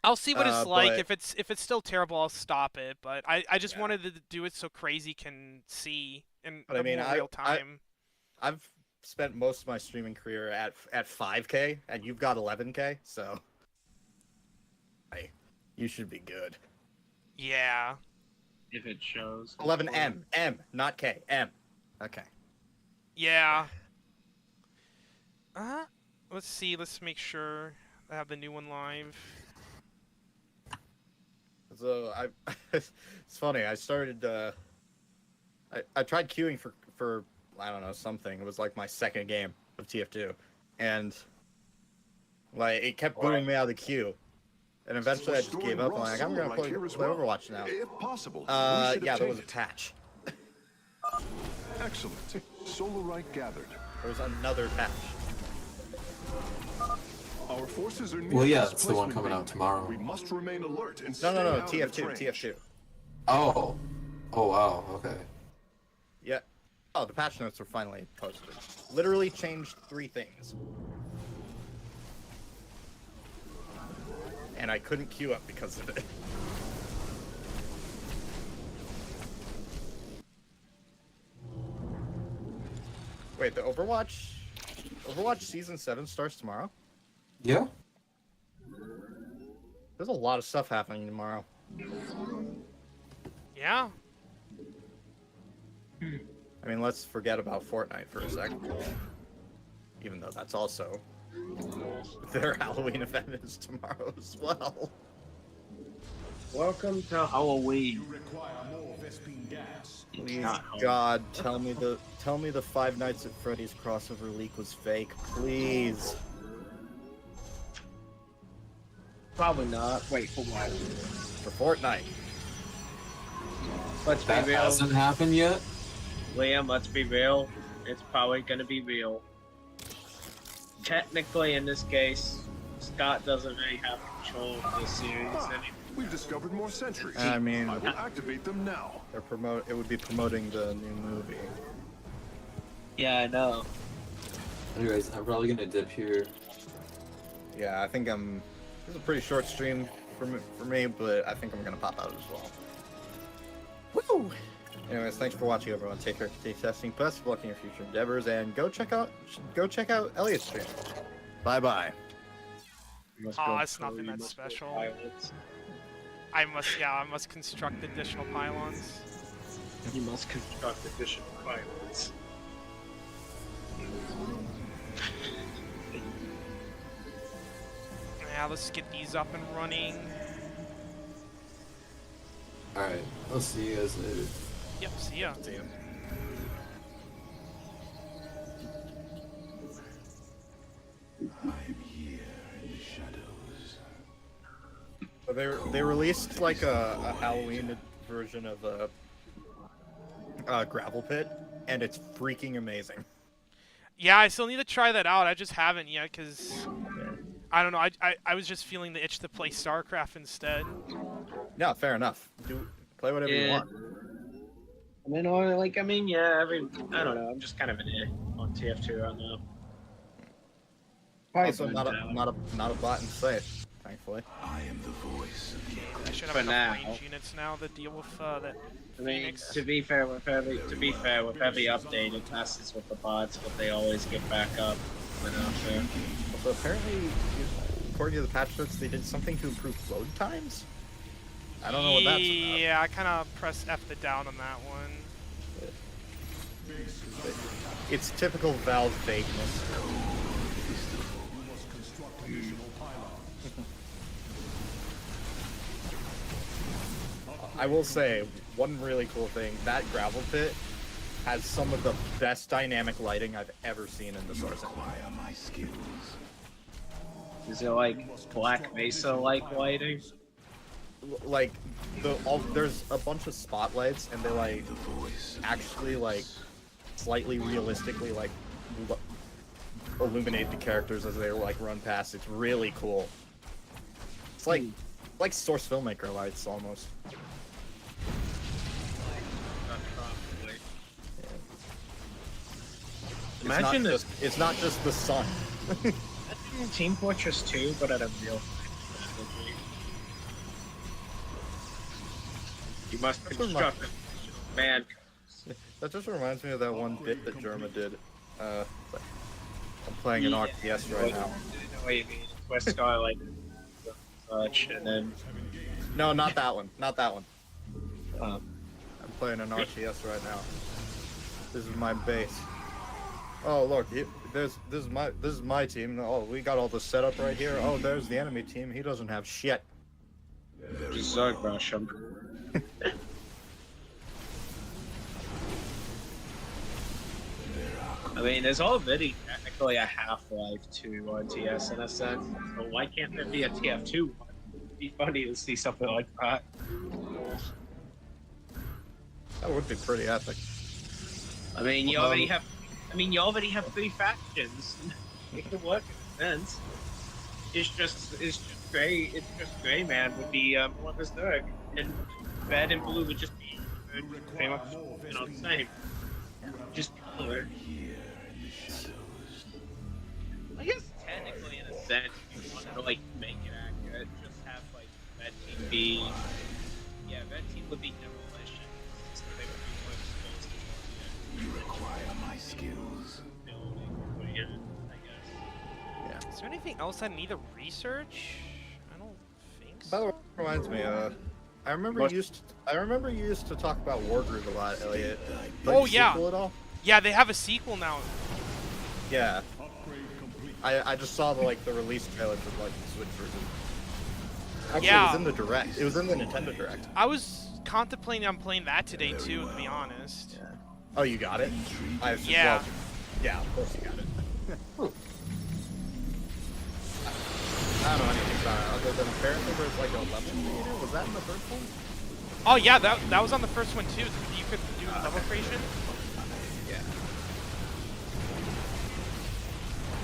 I'll see what it's like. But If it's still terrible, I'll stop it. But I just yeah, wanted to do it so Crazy can see in but I a mean, more real time. I've spent most of my streaming career at 5K, and you've got 11K, so hey, you should be good. Yeah. If it shows. 11M, not K, M. Okay. Yeah. Uh, let's see. Let's make sure I have the new one live. So it's funny. I started. I tried queuing for I don't know something. It was like my second game of TF2, and like it kept booting me out of the queue. And eventually I just gave up. I'm like, I'm gonna play Overwatch now. If possible, Yeah, there was a patch. Excellent. Solar right gathered. There was another patch. Our forces are near. Well, yeah, it's the one coming out tomorrow. We must remain alert and No, stay out of TF2, its range. TF2. Oh. Oh, wow, okay. Yeah. Oh, the patch notes were finally posted. Literally changed 3 things. And I couldn't queue up because of it. Wait, the Overwatch Season 7 starts tomorrow? Yeah? There's a lot of stuff happening tomorrow. Yeah. I mean, let's forget about Fortnite for a second. Even though that's also... their Halloween event is tomorrow as well. Welcome to Halloween. You require more Vespine gas. Please, not Halloween. God, tell me the Five Nights at Freddy's crossover leak was fake, please. Probably not. Wait, for what? For Fortnite. Let's be That real. hasn't happened yet? Liam, let's be real. It's probably gonna be real. Technically, in this case, Scott doesn't really have control of this series anymore. We've discovered more sentries. I mean, I will activate them now. it would be promoting the new movie. Yeah, I know. Anyways, I'm probably gonna dip here. Yeah, I think this is a pretty short stream for me, but I think I'm gonna pop out as well. Woo! Anyways, thanks for watching, everyone. Take care, keep testing, best of luck in your future endeavors, and go check out Elliot's stream. Bye bye. Oh, it's nothing that special. I must construct additional pylons. You must construct additional pilots. Yeah, let's get these up and running. Alright, I'll see you guys later. Yep, see ya. See ya. I am here in the shadows. So they released like a Halloween version of Gravel Pit, and it's freaking amazing. Yeah, I still need to try that out. I just haven't yet, because... I don't know, I was just feeling the itch to play StarCraft instead. Yeah, fair enough. Play whatever you want. I mean, yeah, I don't know, I'm just kind of an on TF2 right now. Also, not a bot in sight, thankfully. I am the voice of the I should have For enough now. range units now to deal with that I mean, Phoenix. to be fair, with every update, it messes with the bots, but they always get back up when after. Also, apparently, according to the patch notes, they did something to improve load times? I don't know what that's about. Yeah, I kind of pressed F the down on that one. It's typical Valve fakeness. You must construct additional pylons. I will say, one really cool thing, that gravel pit has some of the best dynamic lighting I've ever seen in the source engine. Acquire my skills. Is it like Black Mesa-like lighting? Like, there's a bunch of spotlights, and they like actually like slightly realistically like illuminate the characters as they like run past. It's really cool. It's like source filmmaker lights almost. Imagine It's not just the sun. Team Fortress 2, but at a real. You must That's what my- construct man. That just reminds me of that one bit that Germa did. I'm playing an RTS right now. I know what you mean. Where Skylight such, and then No, not that one. Not that one. um, I'm playing an RTS right now. This is my base. Oh look, this is my team. Oh, we got all the setup right here. Oh, there's the enemy team. He doesn't have shit. just Zerg rush him. I mean, there's already technically a Half-Life 2 RTS in a sense, so why can't there be a TF2 one? It'd be funny to see something like that. That would be pretty epic. I mean, you already have. I mean, you already have 3 factions. It could work in a sense. It's just gray. It's just gray man would be more of a Zerg, and red and blue would just be pretty much the same. Just color. I guess technically, in a sense, if you wanted to like make it accurate, just have like red team be. Yeah, red team would be demolition. So they would be more exposed to You require my skills. building, I guess. Is there anything else I need to research? I don't think By the way, so. reminds me. I remember you used to talk about Wargroove a lot, Elliot. Like Oh, the yeah. sequel at all? Yeah, they have a sequel now. Yeah. I just saw the release trailer for like the Switch version. Actually, Yeah. it was in the Direct. It was in the Nintendo Direct. I was contemplating on playing that today too, to be honest. Yeah. Oh, you got it? Yeah. Well, yeah, of course you got it. I don't know anything about it other than apparently there's like a level creator. Was that in the first one? Oh yeah, that was on the first one too. You could do level creation. Yeah.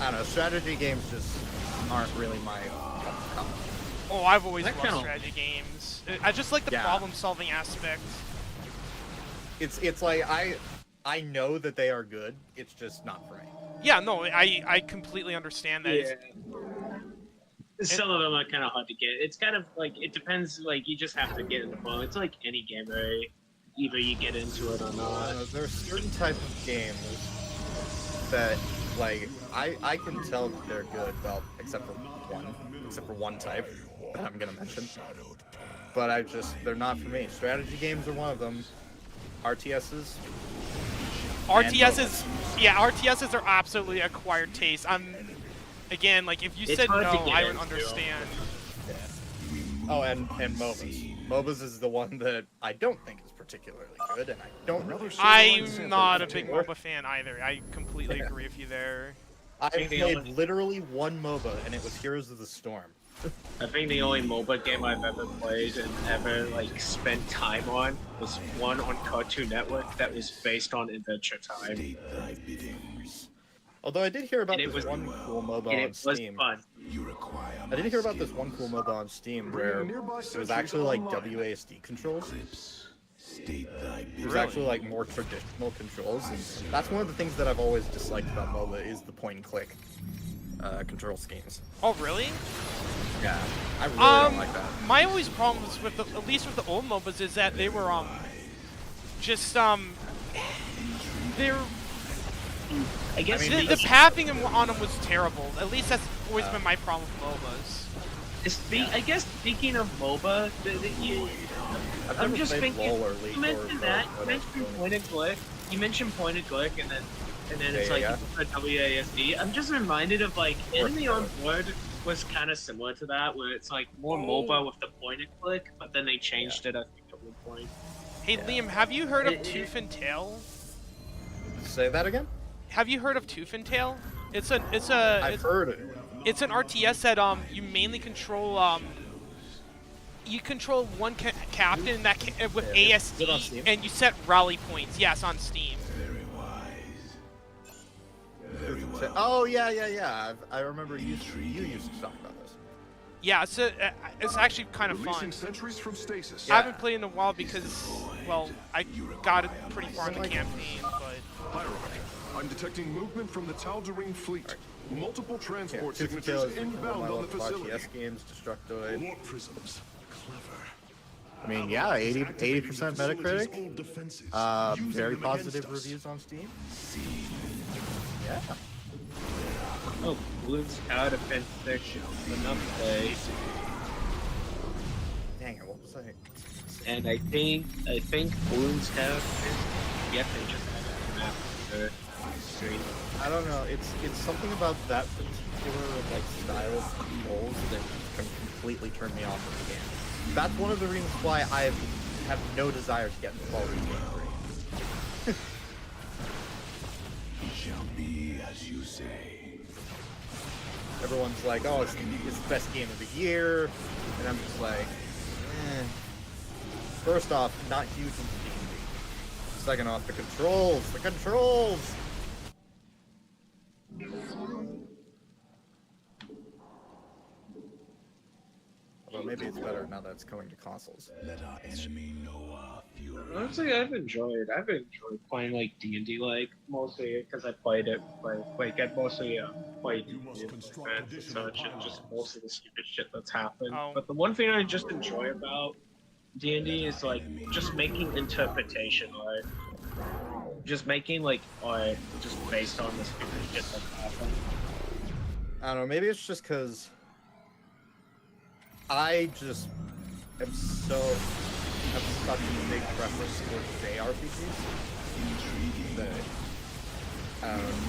I don't know. Strategy games just aren't really my cup. Oh, I've always That loved count. strategy games. I just like the Yeah. problem-solving aspect. It's like I know that they are good. It's just not for me. Yeah, no, I completely understand that. It's- Some of them are kind of hard to get. It's kind of like it depends. Like you just have to get in the flow. It's like any game, right? Either you get into it or not. There are certain type of games that like I can tell that they're good. Well, except for one type that I'm gonna mention. But they're not for me. Strategy games are one of them. RTSs. RTSs are absolutely acquired taste. Again, like if you It's said no, hard to get I would into. understand. Oh, and MOBAs. MOBAs is the one that I don't think is particularly good, and I don't really. I'm not a big MOBA fan either. I completely Yeah. agree with you there. I think the played only- literally one MOBA, and it was Heroes of the Storm. I think the only MOBA game I've ever played and ever like spent time on was one on Cartoon Network that was based on Adventure Time, State thy biddings. Although I did hear about And it this was- one cool MOBA and on it was Steam. fun. You require I did hear about this one cool MOBA on Steam where Bringing nearby it was sentries actually like online. WASD controls. Clips. State thy It was biddings. actually like more traditional controls, and that's one of the things that I've always disliked about MOBA is the point and click control schemes. Oh, really? Yeah, I really don't like that. My always problems with at least with the old MOBAs is that they were they're I guess I mean, the pathing on them was terrible. At least that's always been my problem with MOBAs. I guess speaking of MOBA, I've I'm never just played thinking. LOL or League You mentioned or that. You whatever. mentioned point and click. You mentioned point and click, and then it's Yeah, like yeah. you prefer WASD. I'm just reminded of like Enemy on Board was kind of similar to that, where it's like more MOBA with the point and click, but then they changed it I think at one point. Hey Liam, have you heard of It- Tooth and Tail? Say that again? Have you heard of Tooth and Tail? It's I've heard it. it's an RTS that you mainly control you control one captain that with Yeah, is it on ASD Steam? and you set rally points. Yes, on Steam. Very wise. Oh yeah. I remember you used to talk about this. Yeah, it's actually kind of Releasing fun. sentries from stasis. I haven't played in a while because, well, I got it pretty far in the Like- campaign, but Hierarchy. I'm detecting movement from the Tal'Darim fleet. Multiple Yeah, transport Tooth and signatures Tail is one of inbound my on the love facility. RTS games, Destructoid. Warp prisms. Clever. I mean, yeah, 80% Metacritic. Very positive reviews on Steam. Yeah. Oh, Bloons Tower Defense 6 is enough play. Dang it, what was I? And I think Bloons Tower Defense, yep, they just added a map to the stream. I don't know. It's something about that particular like style of controls that can completely turn me off of the game. That's one of the reasons why I have no desire to get involved in Game 3. Shall be as you say. Everyone's like, "Oh, it's the best game of the year," and I'm just like, eh. First off, not huge into D&D. Second off, the controls. Well, maybe it's better now that it's coming to consoles. Let our enemy know our fury. Honestly, I've enjoyed playing like D&D, like mostly because I played it, like I mostly played You must D&D construct and additional such, and just pylons. most of the stupid shit that's happened. Oh. But the one thing I just enjoy about D&D is like just making interpretation art, just making like art just based on the stupid shit that's happened. I don't know. Maybe it's just because I just am have such a big preference towards JRPGs.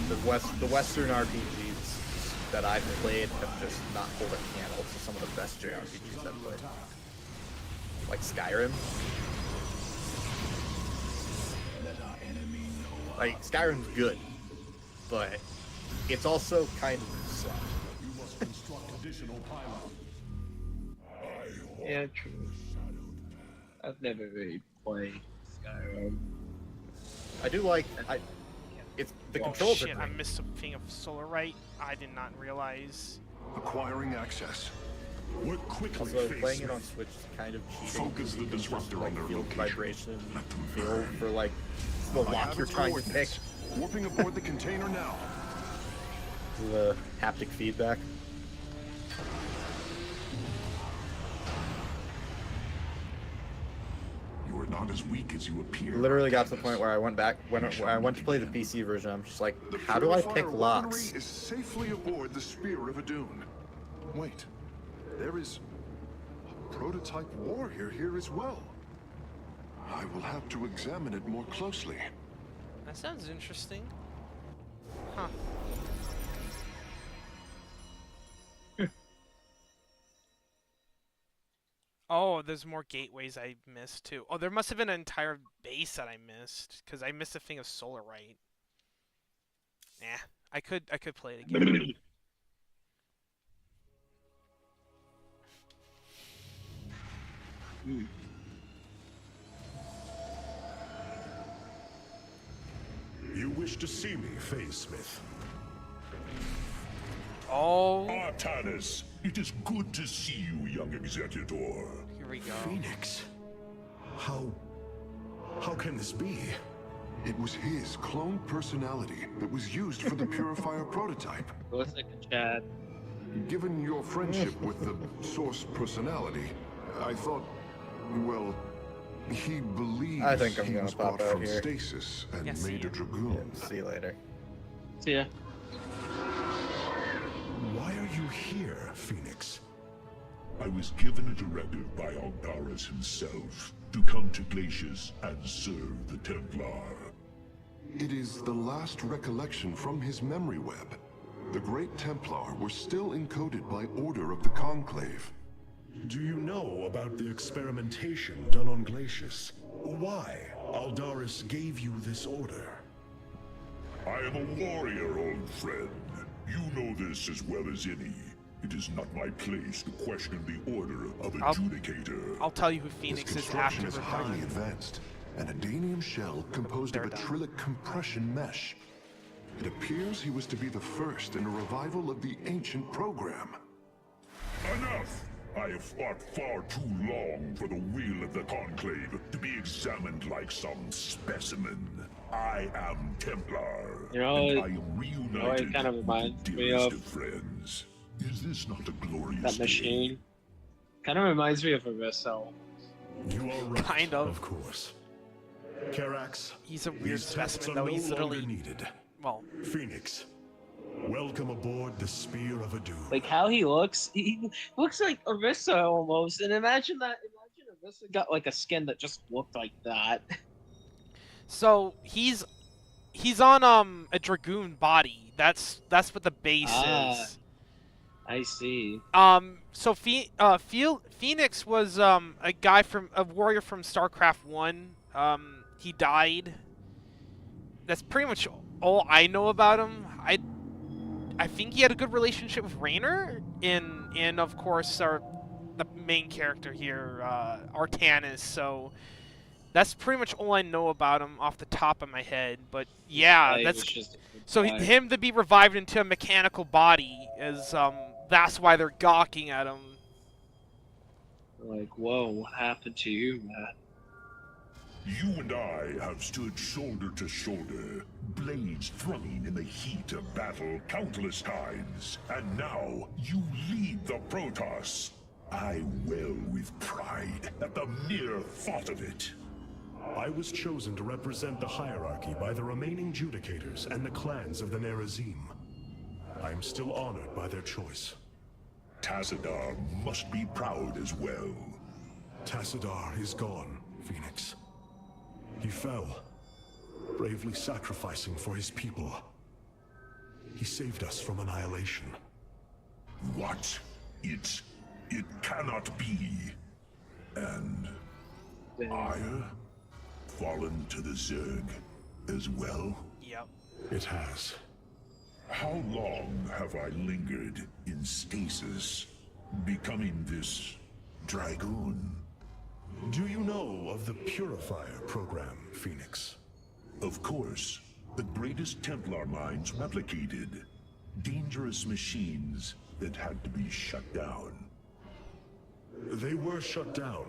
The Western RPGs that I've played have just not pulled a candle to some of the best JRPGs I've played. Like Skyrim. Like, Skyrim's good, but it's also kind of slow. You must construct additional pylons. Yeah, true. I've never really played Skyrim. I do like, it's, the controls shit, are I great. missed something of Solar Right. I did not realize. Acquiring access. Work quickly, Also, face playing it me. on Switch is kind of cheating. Focus the You can disruptor just, like, on their feel location. vibration, Let them feel burn. for, like, the I lock have you're its trying to pick. coordinates. Warping aboard the container now. The haptic feedback. You are not as weak as you appear. Literally got to the point where I went back, when I went to play the PC version, I'm just like, The how do I purifier pick weaponry locks? is safely aboard the Spear of Adun. Wait, there is a prototype warrior here as well. I will have to examine it more closely. That sounds interesting. Huh. Oh, there's more gateways I missed too. Oh, there must have been an entire base that I missed because I missed a thing of Solar Right. Nah, I could play it again. You wish to see me, Phase Smith? Oh, Artanis, it is good to see you, young executor. here we go. Phoenix. How can this be? It was his cloned personality that was used for the Purifier prototype. Go second, Chad. Given your friendship with the Source personality, I thought, well, he believes I think I'm he gonna was pop brought out from here. stasis and Yeah, see made ya. a dragoon. See you later. See ya. Why are you here, Phoenix? I was given a directive by Aldaris himself to come to Glacius and serve the Templar. It is the last recollection from his memory web. The Great Templar were still encoded by order of the Conclave. Do you know about the experimentation done on Glacius? Why Aldaris gave you this order? I am a warrior, old friend. You know this as well as any. It is not my place to question the order of Adjudicator. I'll tell you who His Phoenix is construction after is we're highly done. advanced. An adanium shell composed They're of done. acrylic compression mesh. It appears he was to be the first in a revival of the ancient program. Enough! I have fought far too long for the will of the Conclave to be examined like some specimen. I am Templar, You know, and it- I am it reunited kind of with reminds the me dearest of of friends. Is this not a glorious That day? machine. Kind of reminds me of a Vessel. You are right, Kind of. of course. Karax, He's a weird these tests specimen, are though. no He's longer literally, needed. well, Phoenix, welcome aboard the Spear of Doom. Like how he looks, he looks like Orisa almost. And imagine that. Imagine Orisa got like a skin that just looked like that. so he's on a dragoon body. That's what the base Ah. is. I see. So Phoenix was a guy from a warrior from StarCraft 1. He died. That's pretty much all I know about him. I think he had a good relationship with Raynor, and of course the main character here, Artanis. So that's pretty much all I know about him off the top of my head. But yeah, He that's was just a good so guy. him to be revived into a mechanical body is that's why they're gawking at him. Like, whoa, what happened to you, man? You and I have stood shoulder to shoulder, blades thrumming in the heat of battle countless times. And now you lead the Protoss. I wail with pride at the mere thought of it. I was chosen to represent the hierarchy by the remaining Judicators and the clans of the Nerazim. I am still honored by their choice. Tassadar must be proud as well. Tassadar is gone, Phoenix. He fell, bravely sacrificing for his people. He saved us from annihilation. What? It cannot be. And Ire fallen to the Zerg as well? Yep. It has. How long have I lingered in stasis, becoming this dragoon? Do you know of the Purifier program, Phoenix? Of course, the greatest Templar minds replicated. Dangerous machines that had to be shut down. They were shut down,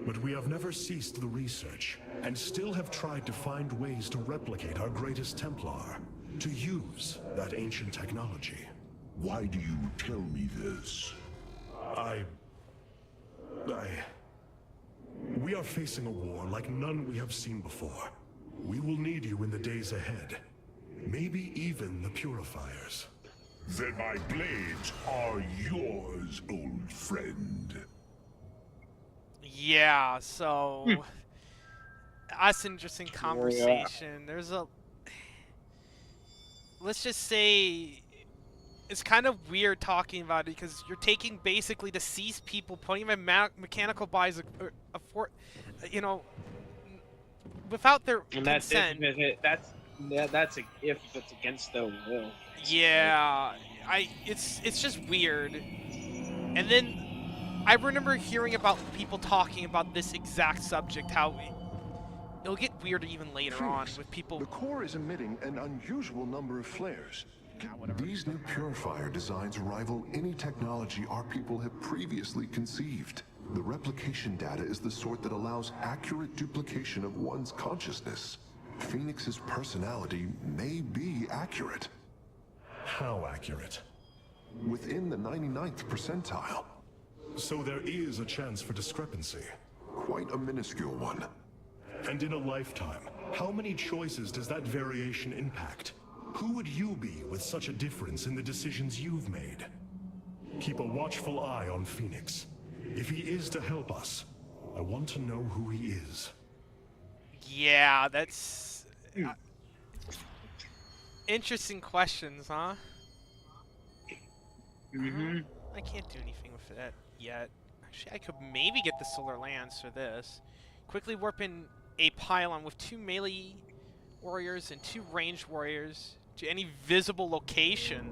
but we have never ceased the research, and still have tried to find ways to replicate our greatest Templar, to use that ancient technology. Why do you tell me this? We are facing a war like none we have seen before. We will need you in the days ahead. Maybe even the Purifiers. Then my blades are yours, old friend. Yeah, so that's an interesting conversation. There's a let's just say it's kind of weird talking about it because you're taking basically deceased people, putting them in mechanical bodies, you know, without their And that's consent. that's if it's against their will. Yeah, it's just weird. And then I remember hearing about people talking about this exact subject, how it'll get weirder even later on with people. The core is emitting an unusual number of flares. These new purifier designs rival any technology our people have previously conceived. The replication data is the sort that allows accurate duplication of one's consciousness. Phoenix's personality may be accurate. How accurate? Within the 99th percentile. So there is a chance for discrepancy. Quite a minuscule one. And in a lifetime, how many choices does that variation impact? Who would you be with such a difference in the decisions you've made? Keep a watchful eye on Phoenix. If he is to help us, I want to know who he is. Yeah, that's interesting questions, huh? Mm-hmm. I can't do anything with that yet. Actually, I could maybe get the Solar Lance for this. Quickly warp in a pylon with 2 melee warriors and 2 ranged warriors to any visible location.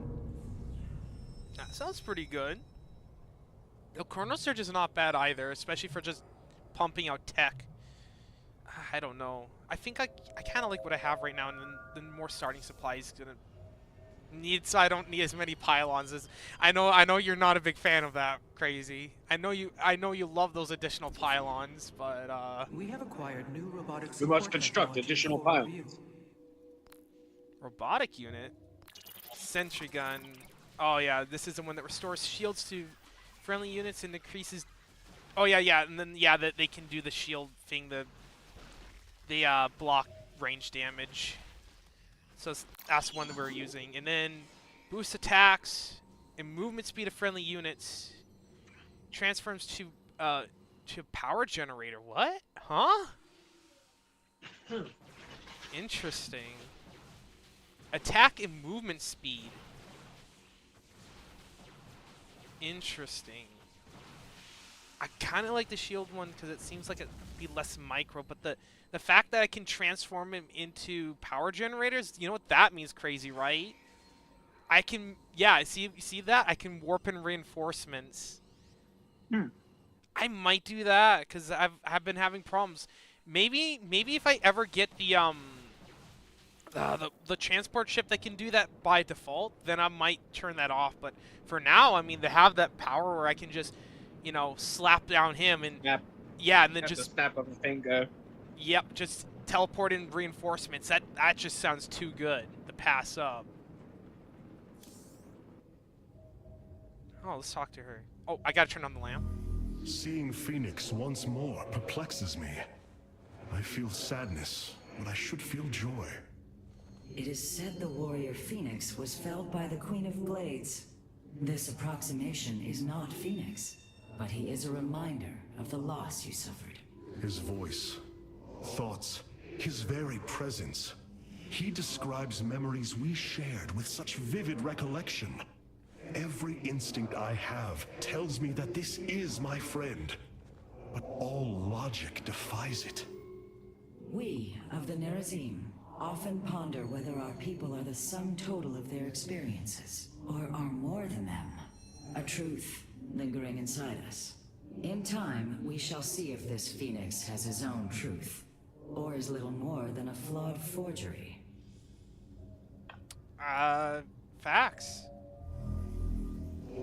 That sounds pretty good. The Chrono Surge is not bad either, especially for just pumping out tech. I don't know. I think I kind of like what I have right now, and then more starting supplies gonna need, so I don't need as many pylons as I know you're not a big fan of that, Crazy. I know you love those additional pylons, but We have acquired new robotic We must support construct technology additional for our pylons. view. robotic unit, sentry gun. Oh yeah, this is the one that restores shields to friendly units and increases Oh yeah, yeah, and then yeah, that they can do the shield thing, the block range damage. So that's one that we're using, and then boost attacks and movement speed of friendly units. Transforms to power generator. What? Huh? Interesting. Attack and movement speed. Interesting. I kind of like the shield one because it seems like it'd be less micro, but the fact that I can transform him into power generators, you know what that means, crazy, right? I can, yeah, see that? I can warp in reinforcements. I might do that because I've been having problems. Maybe if I ever get the transport ship that can do that by default, then I might turn that off. But for now, I mean, they have that power where I can just, you know, slap down him and Snap. yeah, and then At the just snap of a finger. yep, just teleport in reinforcements. That just sounds too good to pass up. Oh, let's talk to her. Oh, I gotta turn on the lamp. Seeing Phoenix once more perplexes me. I feel sadness, but I should feel joy. It is said the warrior Phoenix was felled by the Queen of Blades. This approximation is not Phoenix, but he is a reminder of the loss you suffered. His voice, thoughts, his very presence. He describes memories we shared with such vivid recollection. Every instinct I have tells me that this is my friend, but all logic defies it. We of the Nerazim often ponder whether our people are the sum total of their experiences, or are more than them. A truth lingering inside us. In time, we shall see if this Phoenix has his own truth, or is little more than a flawed forgery. Facts.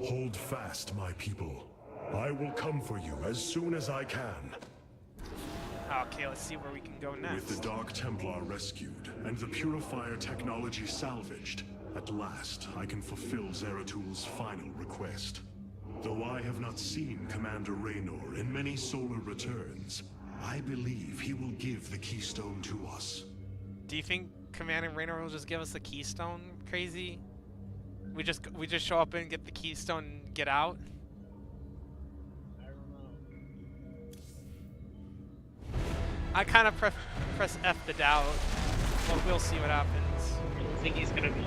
Hold fast, my people. I will come for you as soon as I can. Okay, let's see where we can go next. With the Dark Templar rescued and the Purifier technology salvaged, at last I can fulfill Zeratul final request. Though I have not seen Commander Raynor in many solar returns, I believe he will give the keystone to us. Do you think Commander Raynor will just give us the keystone, crazy? We just show up and get the keystone and get out? I don't know. I kind of press F to doubt, but we'll see what happens. I don't think he's gonna be.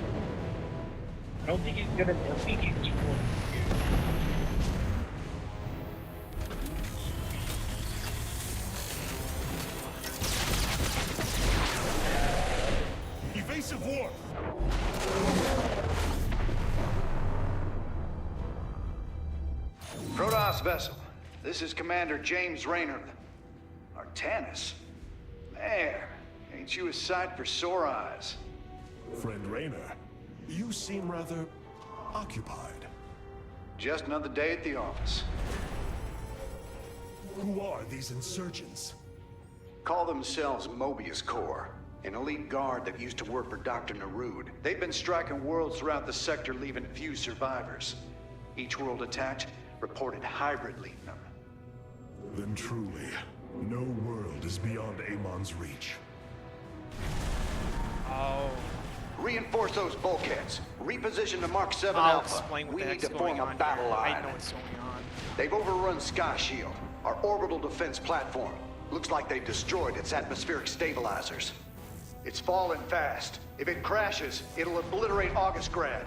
I don't think he's gonna. I think he's going to. Evasive warp! Protoss vessel, this is Commander James Raynor. Artanis? Man, ain't you a sight for sore eyes? Friend Raynor, you seem rather occupied. Just another day at the office. Who are these insurgents? Call themselves Mobius Corps, an elite guard that used to work for Dr. Narud. They've been striking worlds throughout the sector, leaving few survivors. Each world attacked reported hybrid leading them. Then truly, no world is beyond Amon's reach. Oh. Reinforce those bulkheads. Reposition the Mark 7 I'll Alpha. explain what We the need heck's to going form a on battle here. line. I know what's going on. They've overrun Sky Shield, our orbital defense platform. Looks like they've destroyed its atmospheric stabilizers. It's falling fast. If it crashes, it'll obliterate Augustgrad.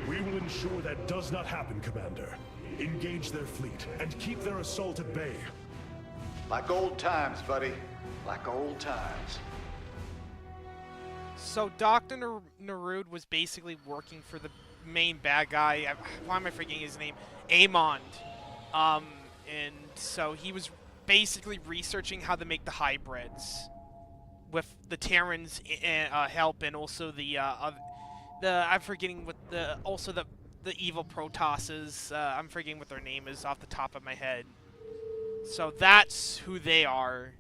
We will ensure that does not happen, Commander. Engage their fleet and keep their assault at bay. Like old times, buddy. Like old times. So Dr. Narud was basically working for the main bad guy. Why am I forgetting his name? Amon. And so he was basically researching how to make the hybrids with the Terrans' help, and also the I'm forgetting what the evil Protosses. I'm forgetting what their name is off the top of my head. So that's who they are.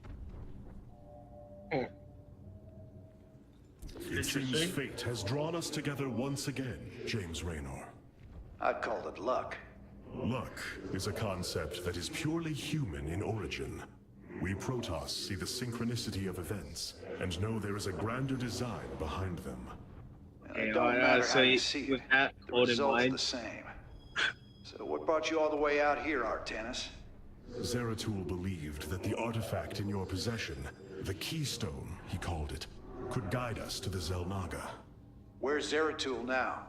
It seems fate has drawn us together once again, James Raynor. I'd call it luck. Luck is a concept that is purely human in origin. We Protoss see the synchronicity of events and know there is a grander design behind them. It don't matter so how you see with it. that The hold in result's mind. the same. So what brought you all the way out here, Artanis? Zeratul believed that the artifact in your possession, the Keystone, he called it, could guide us to the Zelnaga. Where's Zeratul now?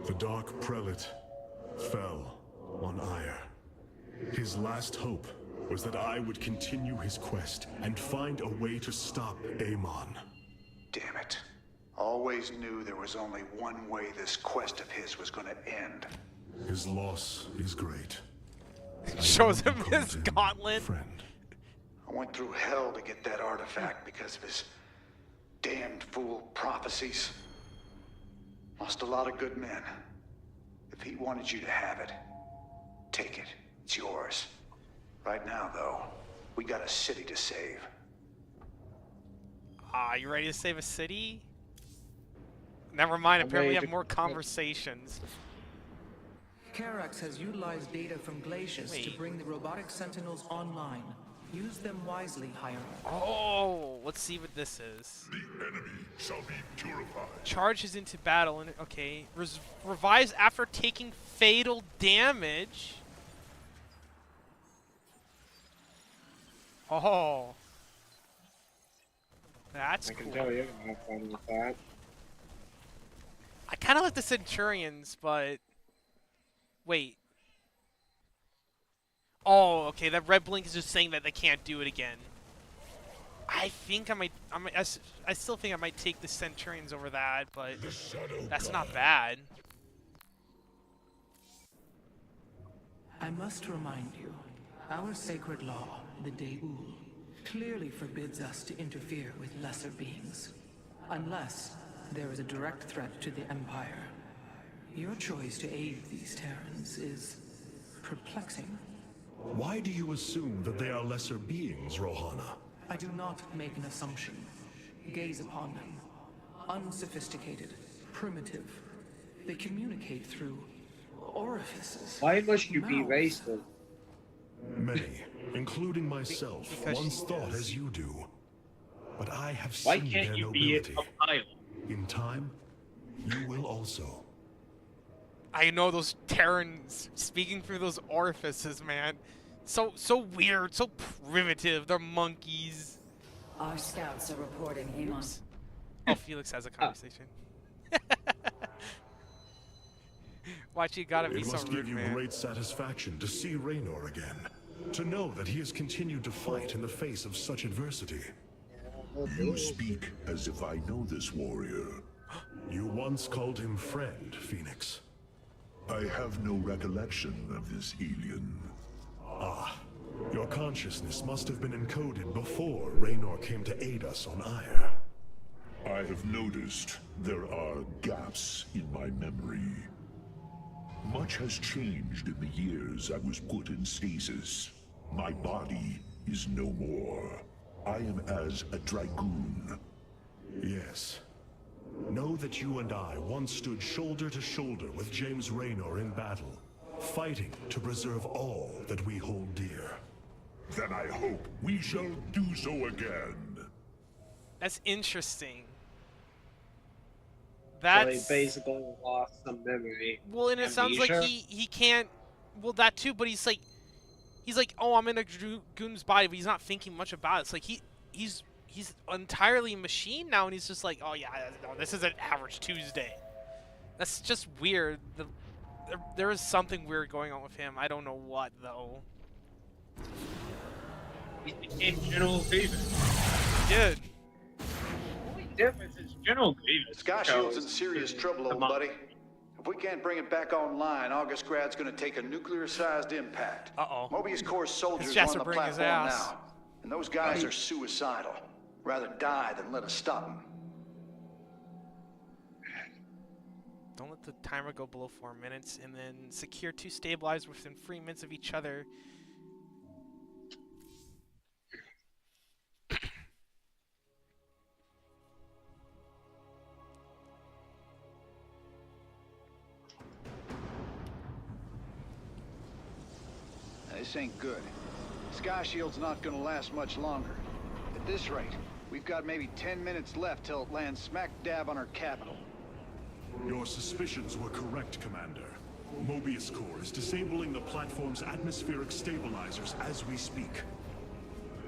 The Dark Prelate fell on Ire. His last hope was that I would continue his quest and find a way to stop Amon. Damn it. Always knew there was only one way this quest of his was gonna end. His loss is great. Shows him Calls his him gauntlet. friend. I went through hell to get that artifact because of his damned fool prophecies. Lost a lot of good men. If he wanted you to have it, take it. It's yours. Right now, though, we got a city to save. You ready to save a city? Never mind, apparently we ready have more conversations. Karax has utilized data from Glacius to Wait. bring the robotic sentinels online. Use them wisely, Hierarch. Oh, let's see what this is. The enemy shall be purified. Charges into battle and okay. Revives after taking fatal damage. Oh. That's I can cool. tell you, I'm not fun with that. I kind of like the Centurions, but wait. Oh, okay. That red blink is just saying that they can't do it again. I think I still think I might take the Centurions over that, but The Shadow that's God. not bad. I must remind you, our sacred law, the Deul, clearly forbids us to interfere with lesser beings, unless there is a direct threat to the Empire. Your choice to aid these Terrans is perplexing. Why do you assume that they are lesser beings, Rohana? I do not make an assumption. Gaze upon them. Unsophisticated, primitive. They communicate through orifices. Why must you be mouths. racist? Many, including myself, Because once she thought is. as you do. But I have Why seen can't their you be a nobility. pilot? In time, you will also. I know those Terrans speaking through those orifices, man. So weird, so primitive. They're monkeys. Our scouts are reporting Amon. Oops. Oh, Felix has a conversation. Watch, you gotta be It so must rude, give you man. great satisfaction to see Raynor again. To know that he has continued to fight in the face of such adversity. You speak as if I know this warrior. You once called him friend, Phoenix. I have no recollection of this alien. Ah, your consciousness must have been encoded before Raynor came to aid us on Ire. I have noticed there are gaps in my memory. Much has changed in the years I was put in stasis. My body is no more. I am as a dragoon. Yes. Know that you and I once stood shoulder to shoulder with James Raynor in battle, fighting to preserve all that we hold dear. Then I hope we shall do so again. That's interesting. So they That's basically lost some memory. well, and it sounds like Amnesia? he can't. Well, that too, but he's like, oh, I'm in a dragoon's body, but he's not thinking much about it. It's like he's entirely a machine now, and he's just like, oh yeah, no, this is an average Tuesday. That's just weird. There is something weird going on with him. I don't know what though. He became General Grievous. Dude, The only difference is General Grievous. Sky Shield's in chose serious to trouble, old come up- buddy. If we can't bring it back online, August Grad's gonna take a nuclear-sized impact. Uh-oh. Mobius Corps soldiers are Jasper on the bring his platform ass. now. And those guys are suicidal. Rather die than let us stop them. don't let the timer go below 4 minutes, and then secure 2 stabilizers within 3 minutes of each other. this ain't good. Sky Shield's not gonna last much longer. At this rate, we've got maybe 10 minutes left till it lands smack dab on our capital. Your suspicions were correct, Commander. Mobius Core is disabling the platform's atmospheric stabilizers as we speak.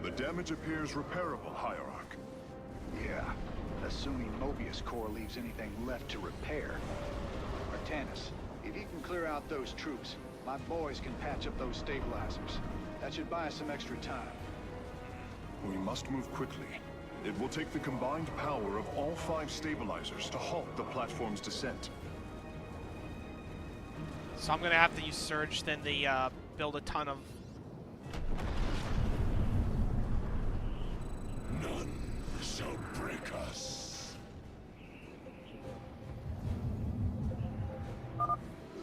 The damage appears repairable, Hierarch. Yeah, assuming Mobius Core leaves anything left to repair. Artanis, if you can clear out those troops, my boys can patch up those stabilizers. That should buy us some extra time. We must move quickly. It will take the combined power of all 5 stabilizers to halt the platform's descent. So I'm gonna have to use Surge, then they build a ton of. None shall break us.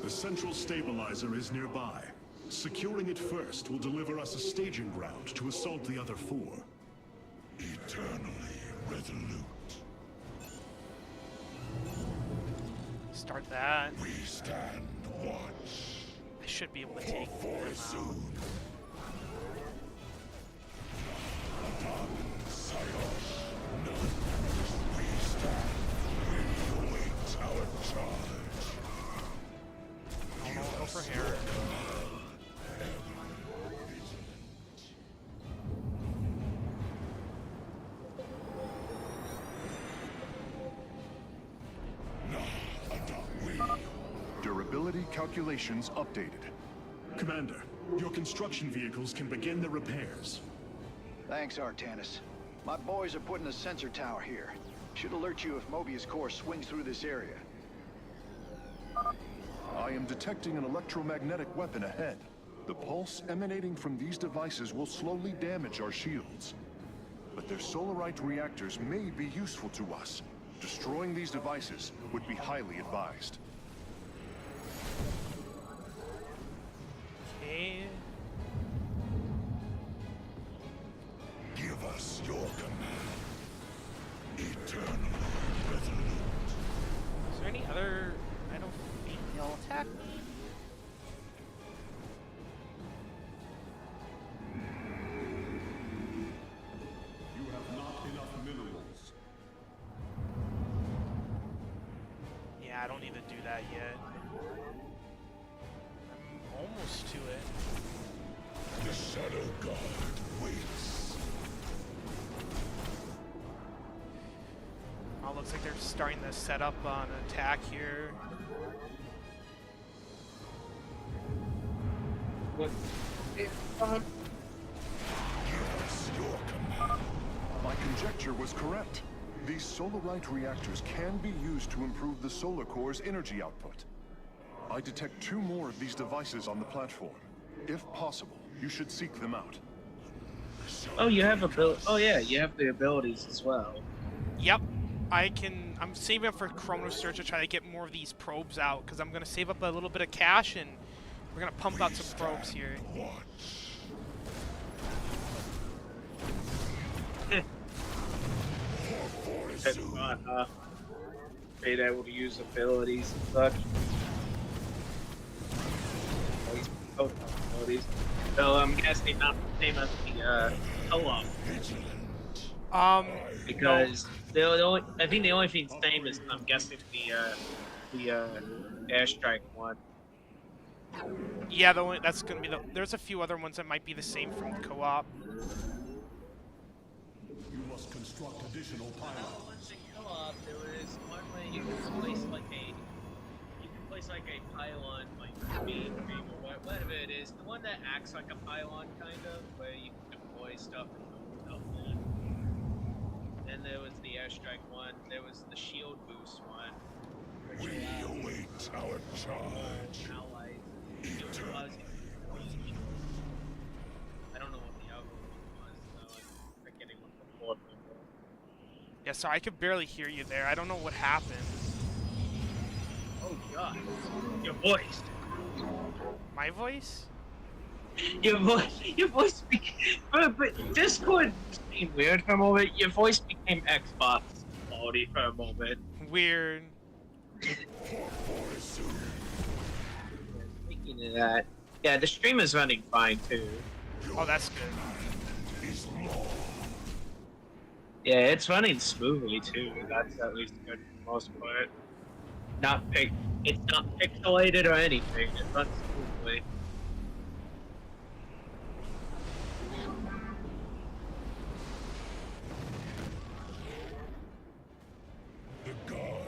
The central stabilizer is nearby. Securing it first will deliver us a staging ground to assault the other 4. Eternally resolute. Start that. We stand watch. I should be able to take them out. Soon. We stand. We await our charge. I'll go for hair. Durability calculations updated. Commander, your construction vehicles can begin the repairs. Thanks, Artanis. My boys are putting a sensor tower here. Should alert you if Mobius Core swings through this area. I am detecting an electromagnetic weapon ahead. The pulse emanating from these devices will slowly damage our shields. But their solarite reactors may be useful to us. Destroying these devices would be highly advised. Okay. Give us your command. Eternally resolute. Is there any other? I don't think they'll attack me. You have not enough minerals. Yeah, I don't need to do that yet. I'm almost to it. The Shadow God waits. Oh, looks like they're starting to set up an attack here. What? Give us your command. My conjecture was correct. These solarite reactors can be used to improve the solar core's energy output. I detect 2 more of these devices on the platform. If possible, you should seek them out. Oh, you have Oh yeah, you have the abilities as well. Yep. I'm saving up for Chrono Surge to try to get more of these probes out, because I'm going to save up a little bit of cash, and we're going to pump out some probes here. Being able to use abilities and such. Oh, abilities. So I'm guessing not the same as the co-op. Because I think the only thing same is I'm guessing the airstrike one. Yeah, that's going to be there's a few other ones that might be the same from the co-op. You must construct additional pylons. Once in co-op, there was one way you could place like a pylon, like beam or whatever it is, the one that acts like a pylon kind of, where you can deploy stuff and stuff in. Then there was the airstrike one. There was the shield boost one. We await our charge. Allies. Eternally. I don't know what the other one was, though. I'm forgetting what the fourth one was. Yeah, sorry, I could barely hear you there. I don't know what happened. Oh god. Your voice. My voice? Your voice became... But Discord became weird for a moment. Your voice became Xbox quality for a moment. Weird. Speaking of that, Yeah, the stream is running fine too. Oh, that's good. Yeah, it's running smoothly too. That's at least good for the most part. It's not pixelated or anything. It runs smoothly.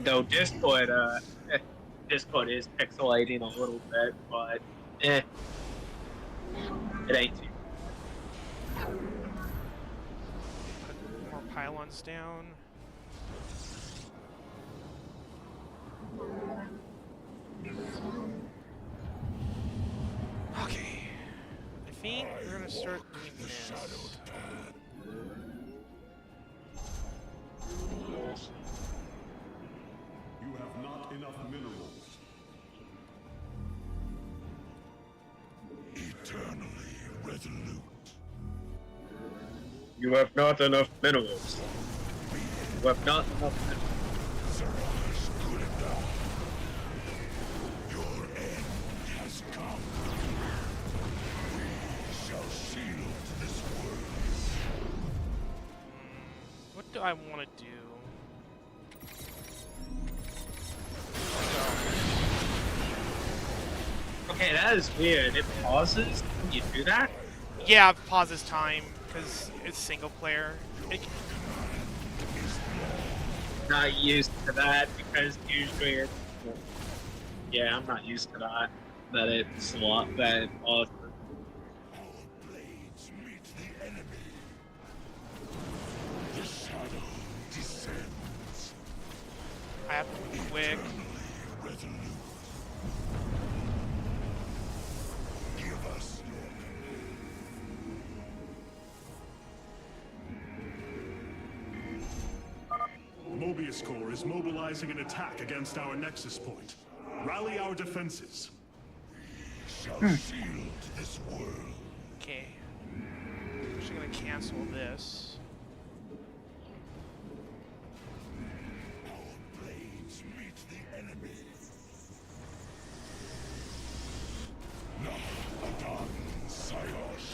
Though Discord is pixelating a little bit, but it ain't too. Put more pylons down. Okay. I think we're gonna start doing this. You have not enough minerals. Eternally resolute. You have not enough minerals. You have not enough minerals. Serapis good enough. Your end has come. We shall shield this world. What do I want to do? Okay, that is weird. It pauses when you do that? Yeah, pauses time because it's single player. Not used to that because usually it's. Yeah, I'm not used to that. That it pauses. Our blades meet the enemy. The shadow descends. I have to be quick. Resolute. Give us Mobius Corps is mobilizing an attack against our nexus point. Rally our defenses. shall shield this world. Okay. I'm actually gonna cancel this. Our blades meet the enemy. Adan Silos.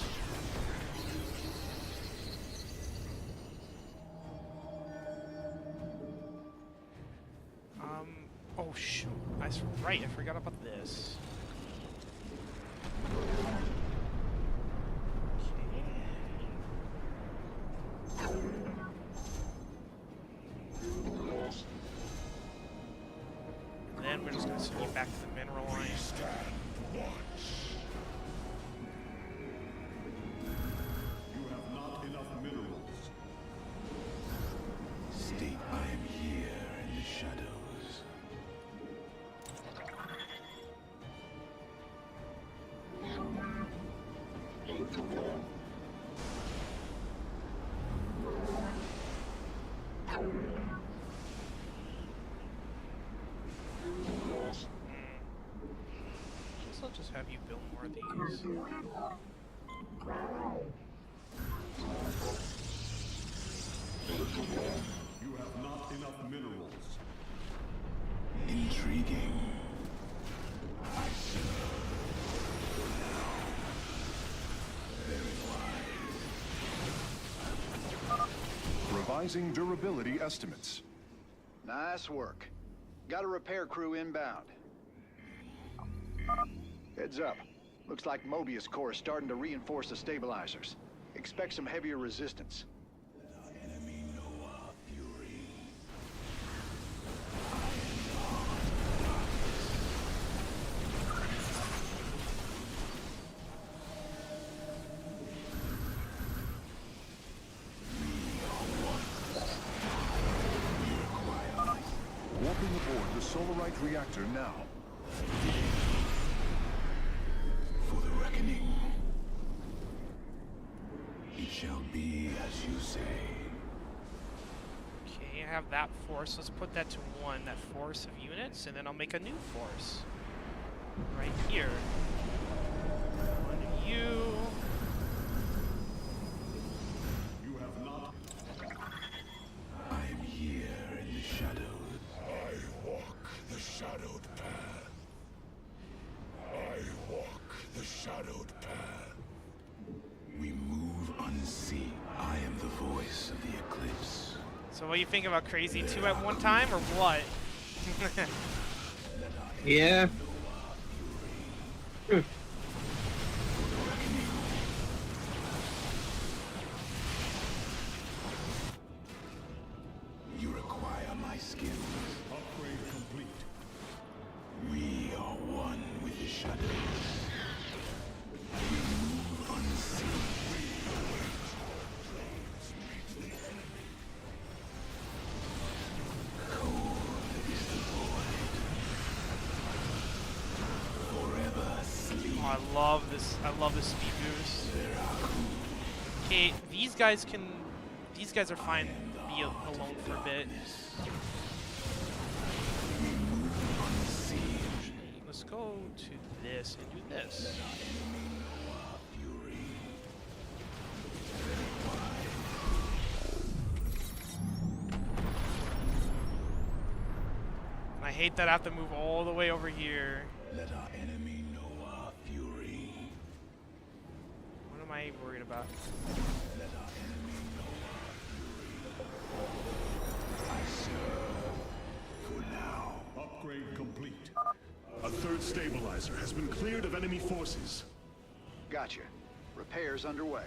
Oh shoot. That's right, I forgot about this. And then we're just gonna send you back to the mineral line. You have not enough minerals. State I am here in the shadows. Guess I'll just have you build more of these. You have not enough minerals. Intriguing. Revising durability estimates. Nice work. Got a repair crew inbound. Heads up. Looks like Mobius Corps is starting to reinforce the stabilizers. Expect some heavier resistance. Enemy know our fury. Warping aboard the Solarite reactor now. For the reckoning. It shall be as you say. Okay, I have that force. Let's put that to 1, that force of units, and then I'll make a new force. Right here. 1 of you. You have not. I am here in the shadows. I walk the shadowed path. I walk the shadowed So what do you think about crazy 2 at one time, or what? Yeah. You require my skills. Upgrade complete. We are one with the shadows. We move unseen. Cold is the void. Forever sleep. Oh, I love this. I love this speed boost. Okay, these guys can. These guys are fine. Be alone for a bit. Let's go to this and do this. And I hate that I have to move all the way over here. Let our enemy know our fury. What am I worried about? Let our enemy know our fury. I serve for now. Upgrade complete. A third stabilizer has been cleared of enemy forces. Gotcha. Repairs underway.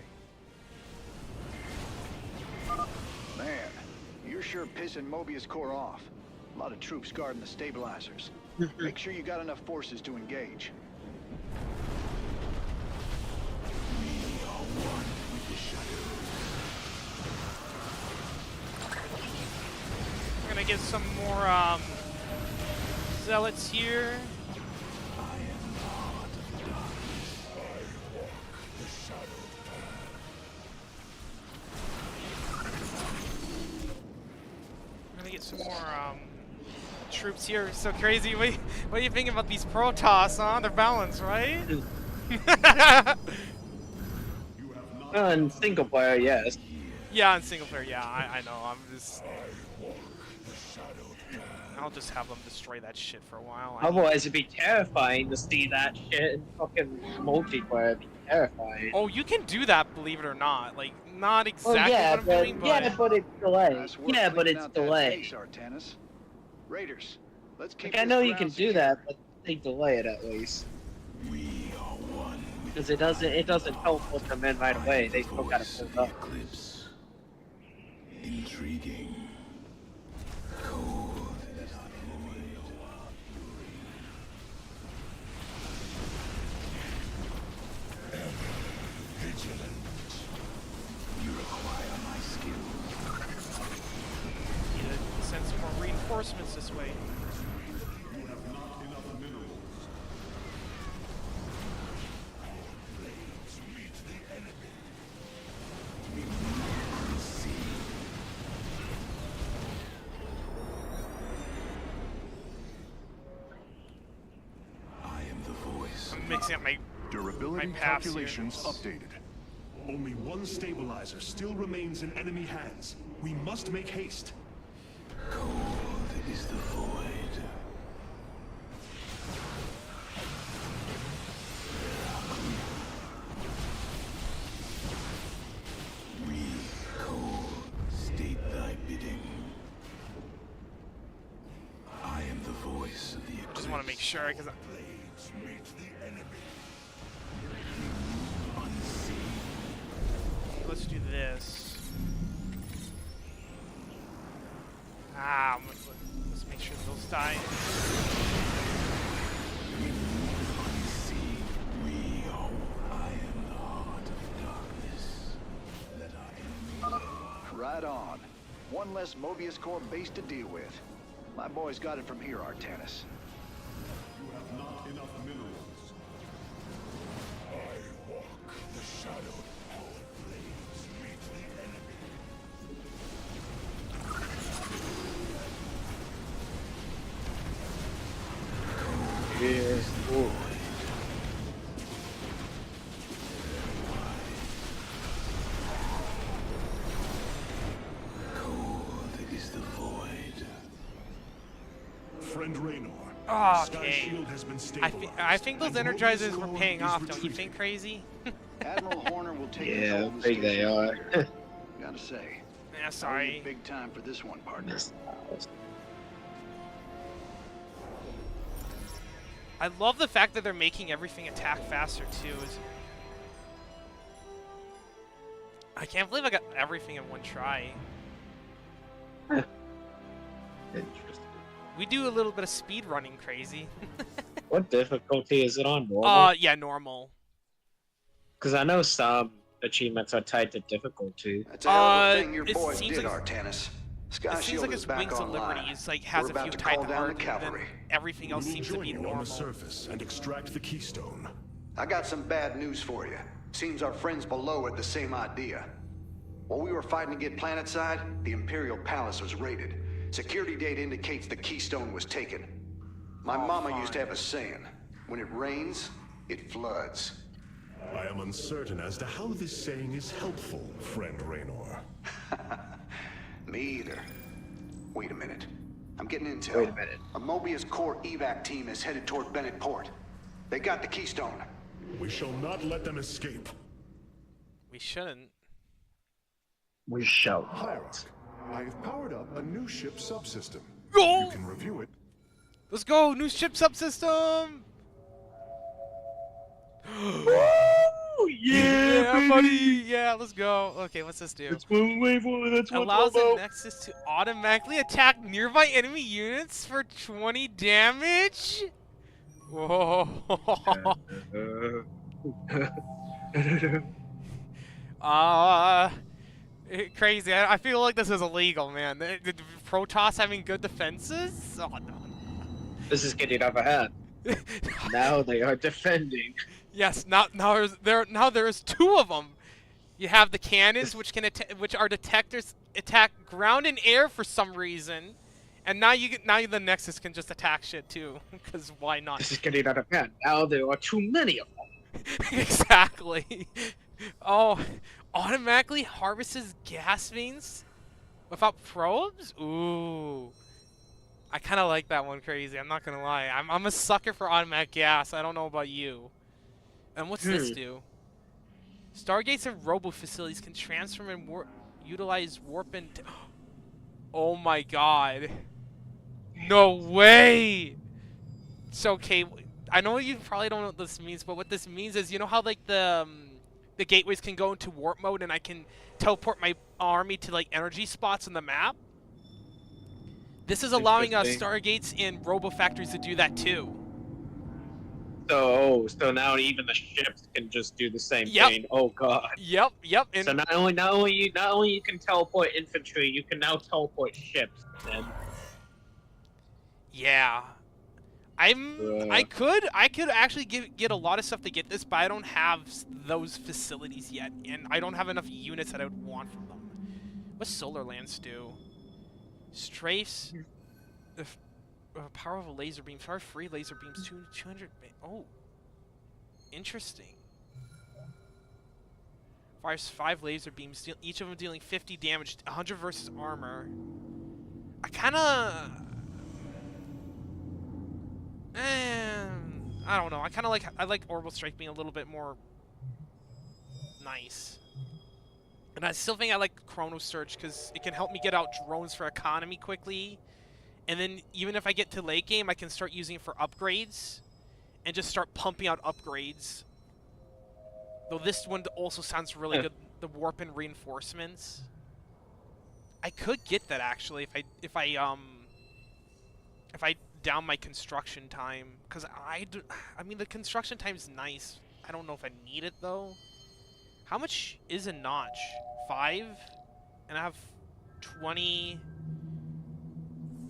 Man, you're sure pissing Mobius Core off. A lot of troops guarding the stabilizers. Make sure you got enough forces to engage. We are one with the shadows. We're gonna get some more zealots here. I am the heart of the darkness. I walk the shadow path. We're gonna get some more troops here. So crazy. What do you think about these Protoss, huh? They're balanced, right? In single player, yes. Yeah, in single player, yeah, I know. I'm just. I'll just have them destroy that shit for a while. Otherwise, it'd be terrifying to see that shit in fucking multiplayer. It'd be terrifying. Oh, you can do that, believe it or not. Like, not Well, exactly yeah, what I'm doing, but. yeah, but it's delayed. Nice work Yeah, but cleaning it's out that delayed. base, Artanis. Raiders, let's keep Like, I this know you ground can do secure. that, but they delay it at least. We are one with Because it doesn't help put them in right away. They still gotta voice pull of it the up. eclipse. Intriguing. Cold. Let our enemy know our fury. Ever vigilant. You require my skill. Need to send some more reinforcements this way. You have not enough minerals. Blades meet the enemy. We move unseen. I am the voice. I'm mixing up my. Durability My paths here. calculations updated. Only one stabilizer still remains in enemy hands. We must make haste. Cold is the void. We, cold, state thy bidding. I am the voice of the eclipse. Just want to make sure, because Blades meet the enemy. let's do this. Ah, let's make sure those die. Unseen, we are. I am the heart of darkness. Let our enemy know. Right on. One less Mobius Core base to deal with. My boys got it from here, Artanis. You have not enough minerals. I walk the shadow. Our blades meet the enemy. Yes, boy. Cold is the void. Friend Raynor. Oh, Sky okay. Shield has been I stabilized. think those and energizers Mobius were Core paying is off, don't you retreating. think, Crazy? Admiral Horner will take Yeah, control I of the think they station. are. Gotta say, Yeah, sorry. Big time for this one, partner. I love the fact that they're making everything attack faster too. I can't believe I got everything in one try. Interesting. We do a little bit of speed running crazy. What difficulty is it on? Normal? Yeah, normal. Because I know some achievements are tied to difficulty. That's a hell of a thing your it boys seems did, like- Artanis. Sky It seems Shield like is his back Wings of online. Liberty is, like, has We're a about few to tied call to down heart, the and then cavalry. everything else We will seems to join be you on normal. the surface and extract the keystone. I got some bad news for you. Seems our friends below had the same idea. While we were fighting to get planetside, the Imperial Palace was raided. Security data indicates the keystone was taken. My mama used to have a saying, when it rains, it floods. I am uncertain as to how this saying is helpful, friend Raynor. Me either. Wait a minute. I'm getting intel. Wait a minute. A Mobius Core evac team is headed toward Bennett Port. They got the keystone. We shall not let them escape. We shouldn't. We shall. Hierarch, I have powered up a new ship subsystem. Go! You can review it. Let's go! New ship subsystem! Yeah, buddy! Yeah, let's go. Okay, what's this do? That's what we wait for. That's what Allows it's all the about. Nexus to automatically attack nearby enemy units for 20 damage? Whoa. Crazy. I feel like this is illegal, man. The Protoss having good defenses? Oh, no. This is getting out of hand. Now they are defending. Yes, now there's two of them. You have the cannons, which are detectors attack ground and air for some reason, and now the Nexus can just attack shit too, because why not? This is getting out of hand. Now there are too many of them. Exactly. Oh, automatically harvests gas veins without probes. Ooh. I kind of like that one, crazy. I'm not gonna lie. I'm a sucker for automatic gas. I don't know about you. And what's this do? Stargates and robo facilities can transform and utilize warp and. Oh my god! No way! So okay, I know you probably don't know what this means, but what this means is, you know how like the gateways can go into warp mode, and I can teleport my army to like energy spots on the map. This is allowing Stargates and robo factories to do that too. So now even the ships can just do the same thing. Oh god. Yep. And so not only you can teleport infantry, you can now teleport ships. Then. Yeah. I could actually get a lot of stuff to get this, but I don't have those facilities yet, and I don't have enough units that I would want from them. What solar lands do? Strafes. The power of a laser beam. Fire free laser beams. 200. Oh. Interesting. Fires 5 laser beams. Each of them dealing 50 damage. 100 versus armor. I kinda. I don't know. I like orbital strike being a little bit more nice. And I still think I like Chrono Surge because it can help me get out drones for economy quickly. And then even if I get to late game, I can start using it for upgrades and just start pumping out upgrades. Though this one also sounds really good, the warp and reinforcements. I could get that actually if I down my construction time, because I mean the construction time's nice. I don't know if I need it though. How much is a notch? 5? And I have 20,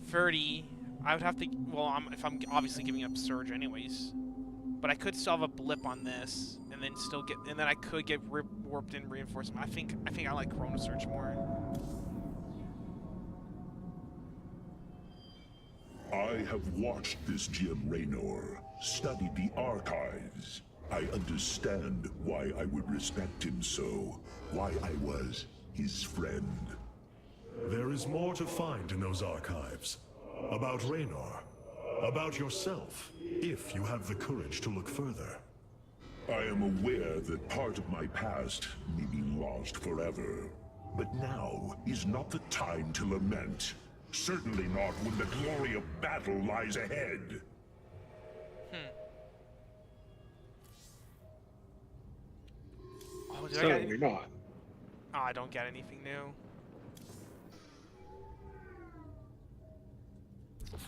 30. I would have to, well, if I'm obviously giving up Surge anyways. But I could still have a blip on this, and then still get, and then I could get warped in reinforcement. I think I like Chrono Surge more. I have watched this Jim Raynor, studied the archives. I understand why I would respect him so, why I was his friend. There is more to find in those archives. About Raynor. About yourself, if you have the courage to look further. I am aware that part of my past may be lost forever. But now is not the time to lament. Certainly not when the glory of battle lies ahead. Oh, did I So get... you're not. Oh, I don't get anything new.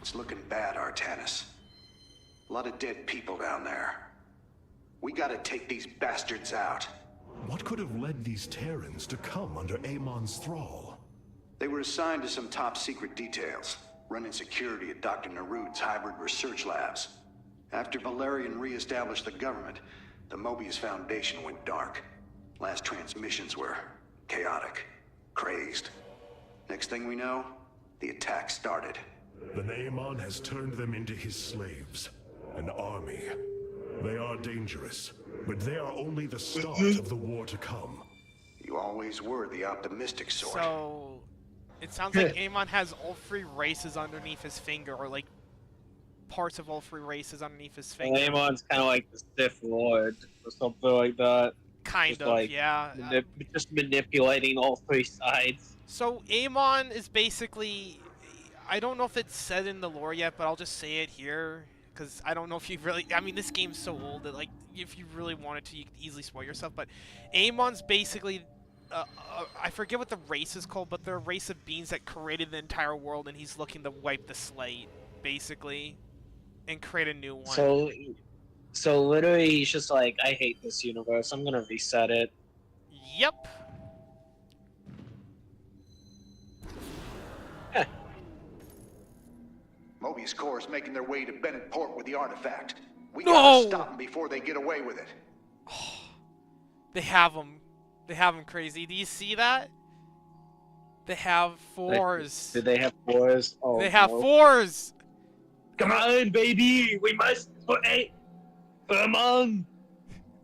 It's looking bad, Artanis. A lot of dead people down there. We gotta take these bastards out. What could have led these Terrans to come under Amon's thrall? They were assigned to some top-secret details, running security at Dr. Narud's hybrid research labs. After Valerian re-established the government, the Mobius Foundation went dark. Last transmissions were chaotic, crazed. Next thing we know, the attack started. Then Amon has turned them into his slaves, an army. They are dangerous, but they are only the start of the war to come. You always were the optimistic sort. So, it sounds like Amon has all 3 races underneath his finger, or like parts of all 3 races underneath his finger. Amon's kind of like the Sith Lord or something like that. Kind Just of, like yeah. just manipulating all 3 sides. So Amon is basically, I don't know if it's said in the lore yet, but I'll just say it here, because I don't know if you really, I mean, this game's so old that, like, if you really wanted to, you could easily spoil yourself, but Amon's basically, I forget what the race is called, but they're a race of beings that created the entire world, and he's looking to wipe the slate, basically, and create a new one. So literally, he's just like, I hate this universe. I'm gonna reset it. Yep. Mobius Corps is making their way to Bennett Port with the artifact. We No! gotta stop them before they get away with it. They have him. They have him crazy. Do you see that? They have 4s. Did they have 4s? Oh, They have no. 4s! Come on, baby! We must put 8! Come on!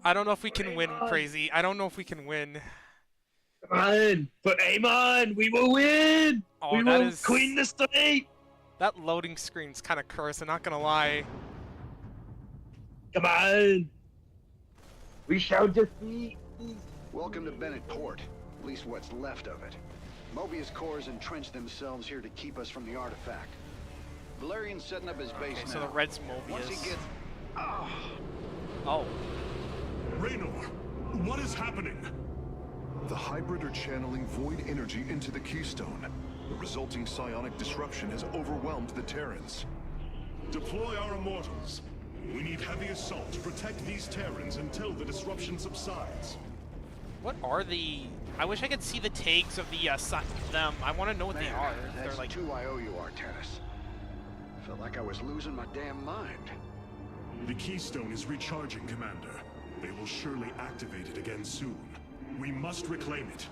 I don't know if we can win, crazy. I don't know if we can win. Come on! Put Amon! We will win! Oh, we that will is... clean the slate! That loading screen's kind of cursed, I'm not gonna lie. Come on! We shall defeat! Welcome to Bennett Port. At least what's left of it. Mobius Corps has entrenched themselves here to keep us from the artifact. Valerian's setting up his base Okay, now. so the red's Once he Mobius. gets... Oh. Raynor, what is happening? The hybrid are channeling void energy into the Keystone. The resulting psionic disruption has overwhelmed the Terrans. Deploy our immortals. We need heavy assault to protect these Terrans until the disruption subsides. What are the... I wish I could see the tags of the, them. I want to know what they are. They're That's like... 2 I owe you, Artanis. Felt like I was losing my damn mind. The Keystone is recharging, Commander. They will surely activate it again soon. We must reclaim it.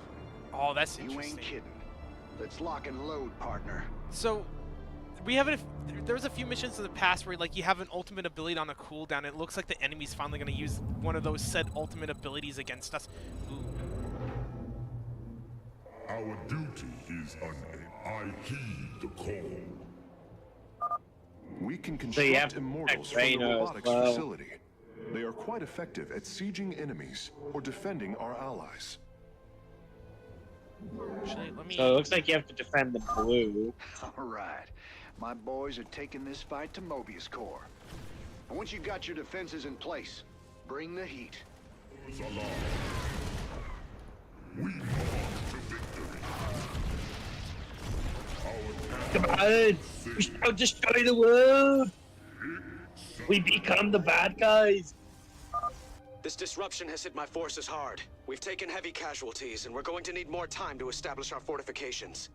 Oh, that's You interesting. ain't kidding. Let's lock and load, partner. So, we have there was a few missions in the past where like you have an ultimate ability on a cooldown. It looks like the enemy's finally going to use one of those said ultimate abilities against us. Ooh. Our duty is unending. I heed the call. We can So you have construct to immortals protect from the Reyna as robotics well. facility. They are quite effective at sieging enemies or defending our allies. Actually, let me... So it looks like you have to defend the blue. All right. My boys are taking this fight to Mobius Corps. And once you've got your defenses in place, bring the heat. Salah. We march to victory. Come on! We shall destroy the world! We become the bad guys! This disruption has hit my forces hard. We've taken heavy casualties, and we're going to need more time to establish our fortifications.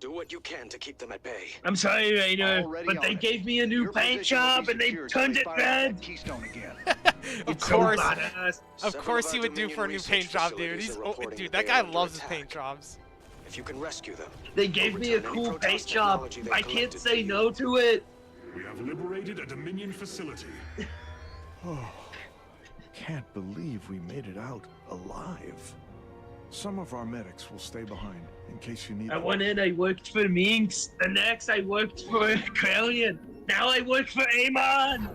Do what you can to keep them at bay. I'm sorry, Rainer, Already but on they it. gave me a new Your paint position will job be and they secured turned till it we fire red! that Keystone again. Of It's course. so badass. Of Several course of he our would do for a new Dominion paint job, dude. research He's, facilities are oh, reporting dude, that that they guy are under loves his attack. paint jobs. If you can rescue them, They gave me a overturn any cool Protoss paint job. technology they I can't collected say for no you. to it. We have liberated a Dominion facility. Oh, can't believe we made it out alive. Some of our medics will stay behind in case you need At them. one end I worked for Minx, the next I worked for Krallian. Now I work for Amon!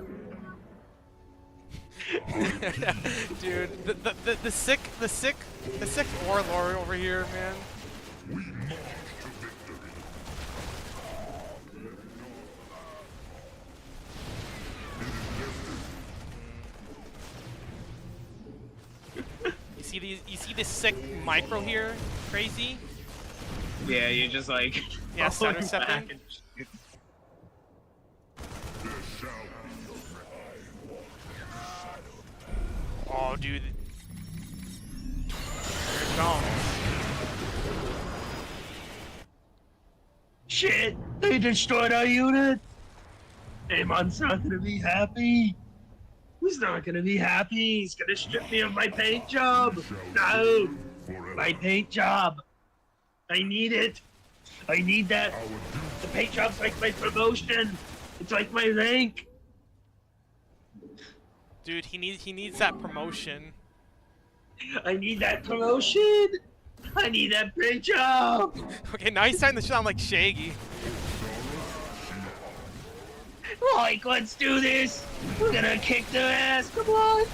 Dude, the sick warlord over here, man. We march to victory. You see this sick micro here? Crazy? Yeah, you're just like. Yeah, falling center stepping. back and shit. Oh, dude. Here it comes. Shit! They destroyed our unit! Amon's not gonna be happy! He's not gonna be happy! He's gonna strip me of my paint job! No! My paint job! I need it! I need that! The paint job's like my promotion! It's like my rank! Dude, he needs that promotion. I need that promotion! I need that paint job! Okay, now he's starting to sound like Shaggy. Like, let's do this! We're gonna kick their ass! Come on!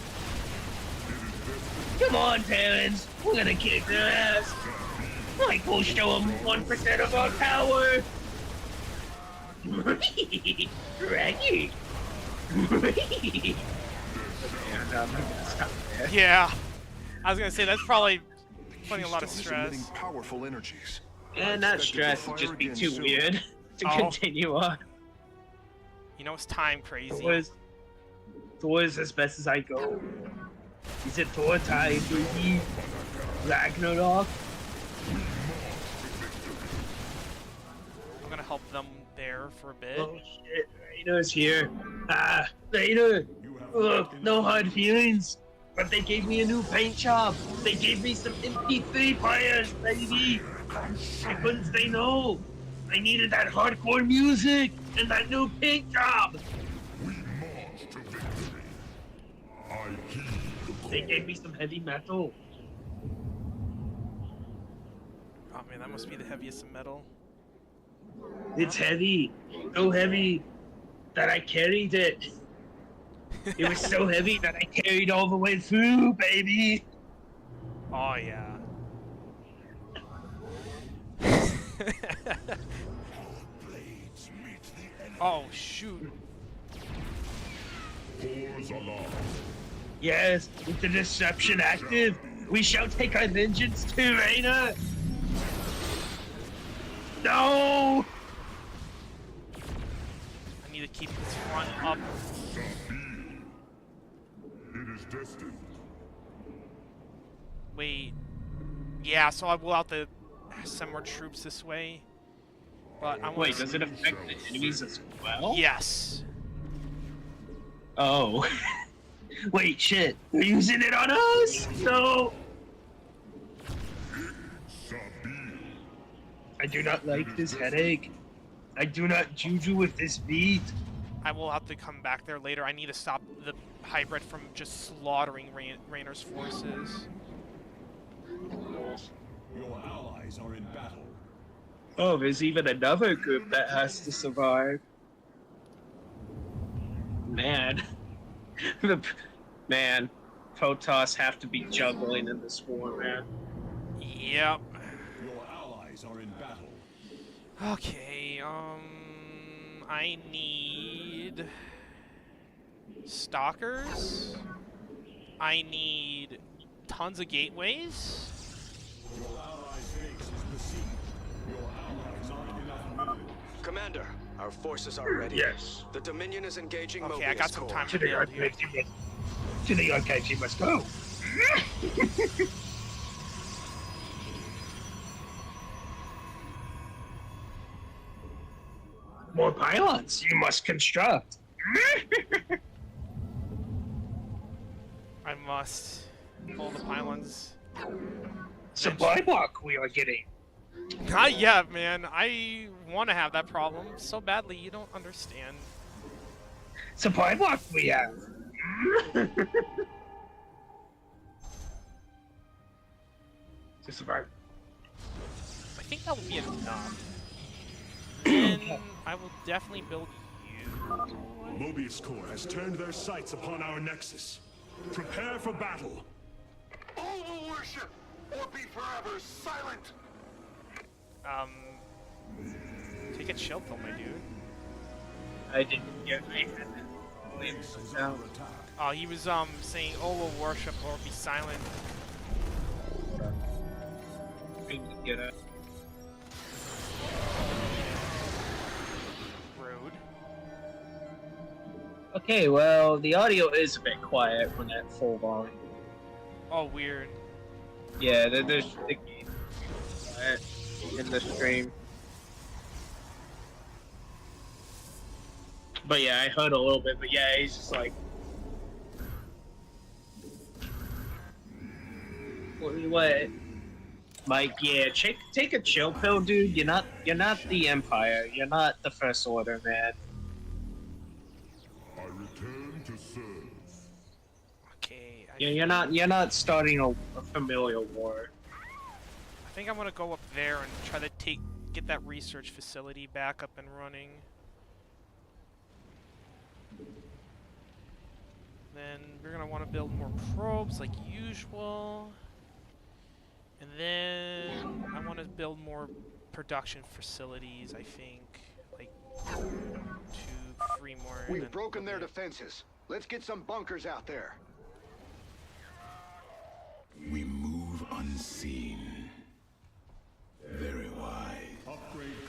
Come on, Terrans! We're gonna kick their ass! Like, we'll show them 1% of our power! Raggy! Yeah. I was gonna say, that's probably putting a lot of She's stress. emitting powerful energies. And that stress would just be too weird to continue on. You know, it's time crazy. Thor is as best as I go. Is it Thor time, baby? Ragnarok? I'm gonna help them there for a bit. Oh shit, Rainer's here. Ah, Rainer! Ugh, no hard feelings. But they gave me a new paint job. They gave me some MP3 players, baby. I couldn't say no. I needed that hardcore music and that new paint job. We march to victory. I heed the call. They gave me some heavy metal. Oh man, that must be the heaviest of metal. It's heavy. So heavy that I carried it. It was so heavy that I carried all the way through, baby. Oh yeah. Oh shoot. Thor's alarm. Yes, with the disruption active, we shall take our vengeance to Raina. No! I need to keep this front up. It is destined. Wait. Yeah, so I will have to send more troops this way. But I want Wait, does it affect the enemies as well? Yes. Oh. Wait, shit. They're using it on us? No. I do not like this headache. I do not juju with this beat. I will have to come back there later. I need to stop the hybrid from just slaughtering Rainer's forces. Your allies are in battle. Oh, there's even another group that has to survive. Man. Man. Protoss have to be juggling in this war, man. Yep. Your allies are in battle. Okay, I need stalkers. I need tons of gateways. Your allies' base is besieged. Your allies aren't enough men. Commander, our forces are ready. Yes. The Dominion is engaging Okay, Mobius I got some Corps. time To to the build here. archives you must. To the archives you must go. More pylons you must construct. I must pull the pylons. Supply block we are getting. Not yet, man. I want to have that problem so badly. You don't understand. Supply block we have. To survive. I think that will be enough. And I will definitely build you. Mobius Corps has turned their sights upon our nexus. Prepare for battle. All will worship or be forever silent. Take a chill pill, my dude. I didn't get. I had that. Oh, he was saying, "Oh, will worship or be silent." Didn't get it. Rude. Okay, well, the audio is a bit quiet when at full volume. Oh, weird. Yeah, there's sticky quiet in the stream. But yeah, I heard a little bit, but yeah, he's just like... What? Mike, yeah, take a chill pill, dude. You're not the Empire. You're not the First Order, man. I return to serve. Okay. You're not starting a familial war. I think I'm gonna go up there and try to get that research facility back up and running. Then we're gonna want to build more probes like usual. And then I want to build more production facilities, I think. Like 2, 3 more. We've broken their defenses. Let's get some bunkers out there. We move unseen. Very wise.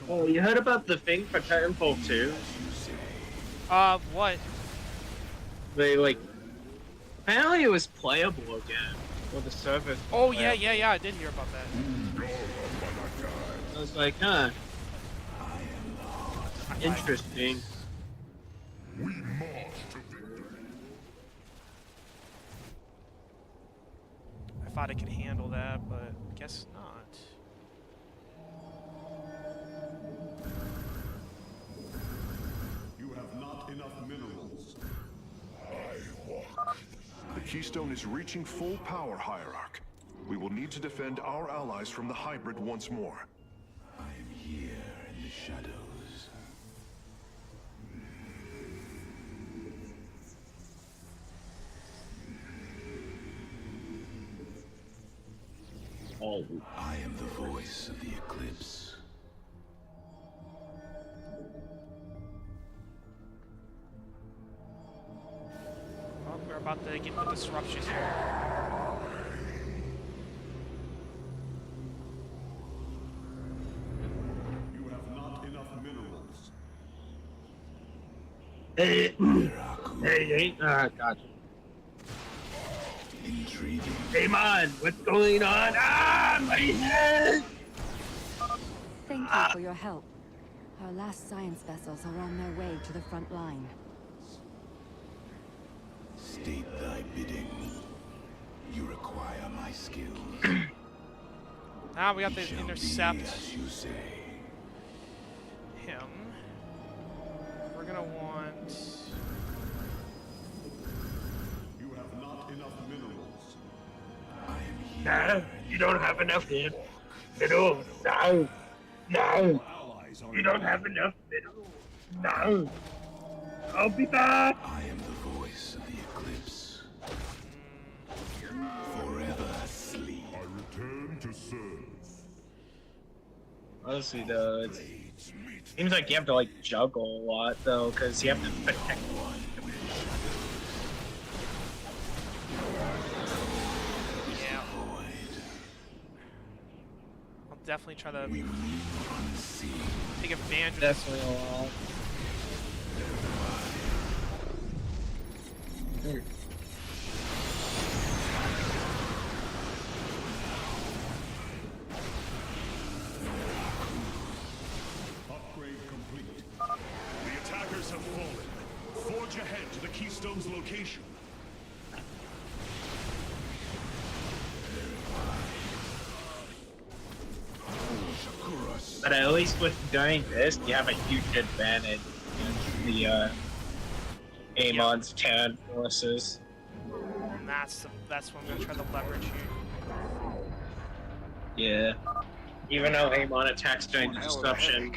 Oh, you heard about the thing for Titanfall 2? What? They, like... Apparently it was playable again. Or the server. Oh, yeah, I did hear about that. I was like, huh. Interesting. We march to victory. I thought it could handle that, but guess not. You have not enough minerals. I walk. The Keystone is reaching full power, Hierarch. We will need to defend our allies from the hybrid once more. I am here in the shadows. Oh. I am the voice of the eclipse. Oh, we're about to get the disruptions here. You have not enough minerals. Hey, gotcha. Intriguing. Hey, man, what's going on? Ah, my head! Thank you for your help. Our last science vessels are on their way to the front line. State thy bidding. You require my skills. Now we got to intercept As you say. him. We're gonna want... You have not enough minerals. I am here. No, you don't have enough minerals. No, no. You don't have enough minerals. No. I'll be back. I am the voice of the eclipse. Forever asleep. I return to serve. Honestly, though, it seems like you have to like juggle a lot, though, because you have to protect one. Yeah. I'll definitely try to take advantage of this. Definitely a lot. Upgrade complete. The attackers have fallen. Forge ahead to the Keystone's location. But at least with doing this, you have a huge advantage against the Amon's Terran forces. And that's what I'm gonna try to leverage here. Yeah. Even though Amon attacks during the disruption,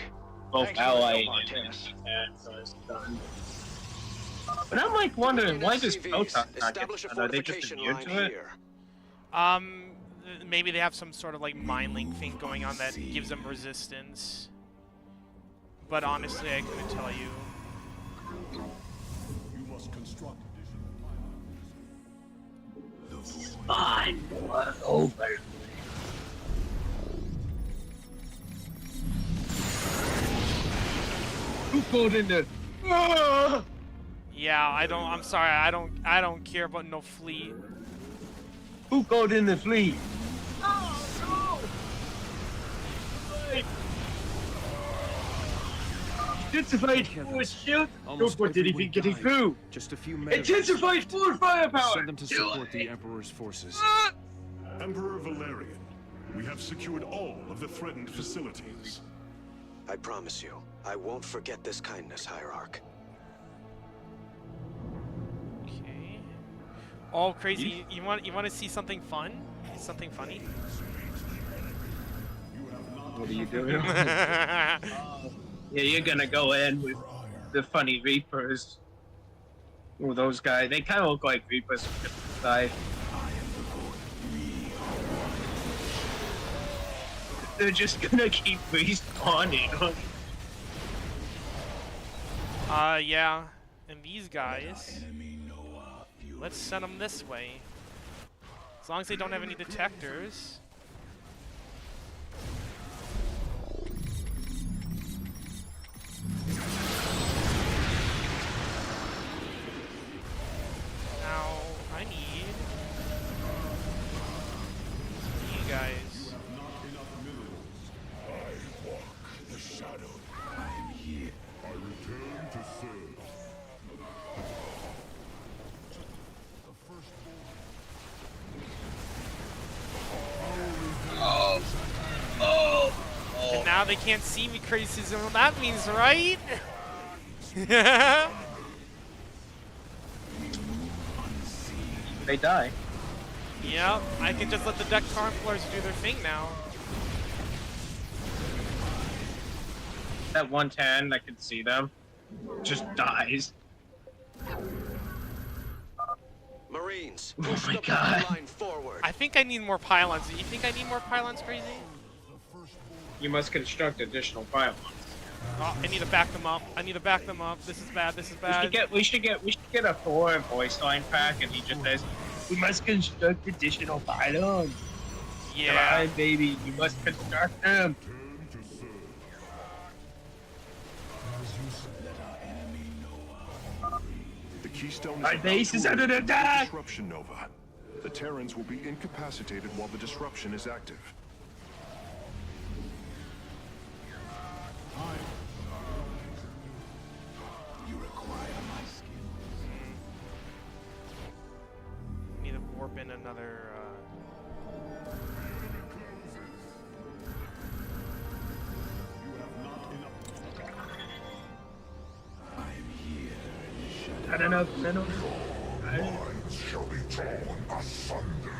both allied and Terran forces done. But I'm like wondering, why does Proton not get done? Are they just immune to it? maybe they have some sort of like mind link thing going on that gives them resistance. But honestly, I couldn't tell you. You must construct Fine, over. Who called in there? Yeah, I'm sorry. I don't care about no fleet. Who called in the fleet? Intensified force shield. What did he think getting through? Just a few minutes. Intensified force firepower. Send them to support the Emperor's forces. Emperor Valerian, we have secured all of the threatened facilities. I promise you, I won't forget this kindness, Hierarch. Okay. Oh, crazy! You want to see something fun? Something funny? What are you doing? Yeah, you're gonna go in with the funny Reapers. Oh, those guys. They kind of look like Reapers from the side. They're just gonna keep respawning. Yeah. And these guys, let's send them this way. As long as they don't have any detectors. Now, I need you guys. I walk the shadow. I am here. I return to serve. And now they can't see me, crazy. So that means, right? They die. Yep, I can just let the Deck Templars do their thing now. That 110, I can see them. Just dies. Marines, Oh push my the God. line forward. I think I need more pylons. Do you think I need more pylons, crazy? You must construct additional pylons. Oh, I need to back them up. I need to back them up. This is bad. This is bad. We should get a 4 voice line pack, and he just says, "We must construct additional pylons." Yeah. Come on, baby, you must construct them. The Keystone is Our about base to is under undergo attack! disruption nova. The Terrans will be incapacitated while the disruption is active. You require my skill. Need to warp in another. Not enough minerals. Minds shall be torn asunder.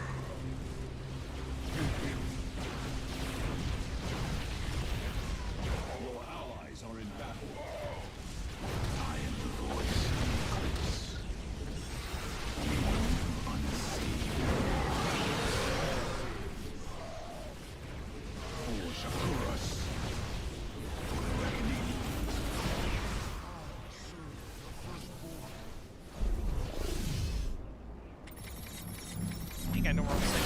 Your allies are in battle. I am the voice of Chris. Force across. I think I know where I'm saying.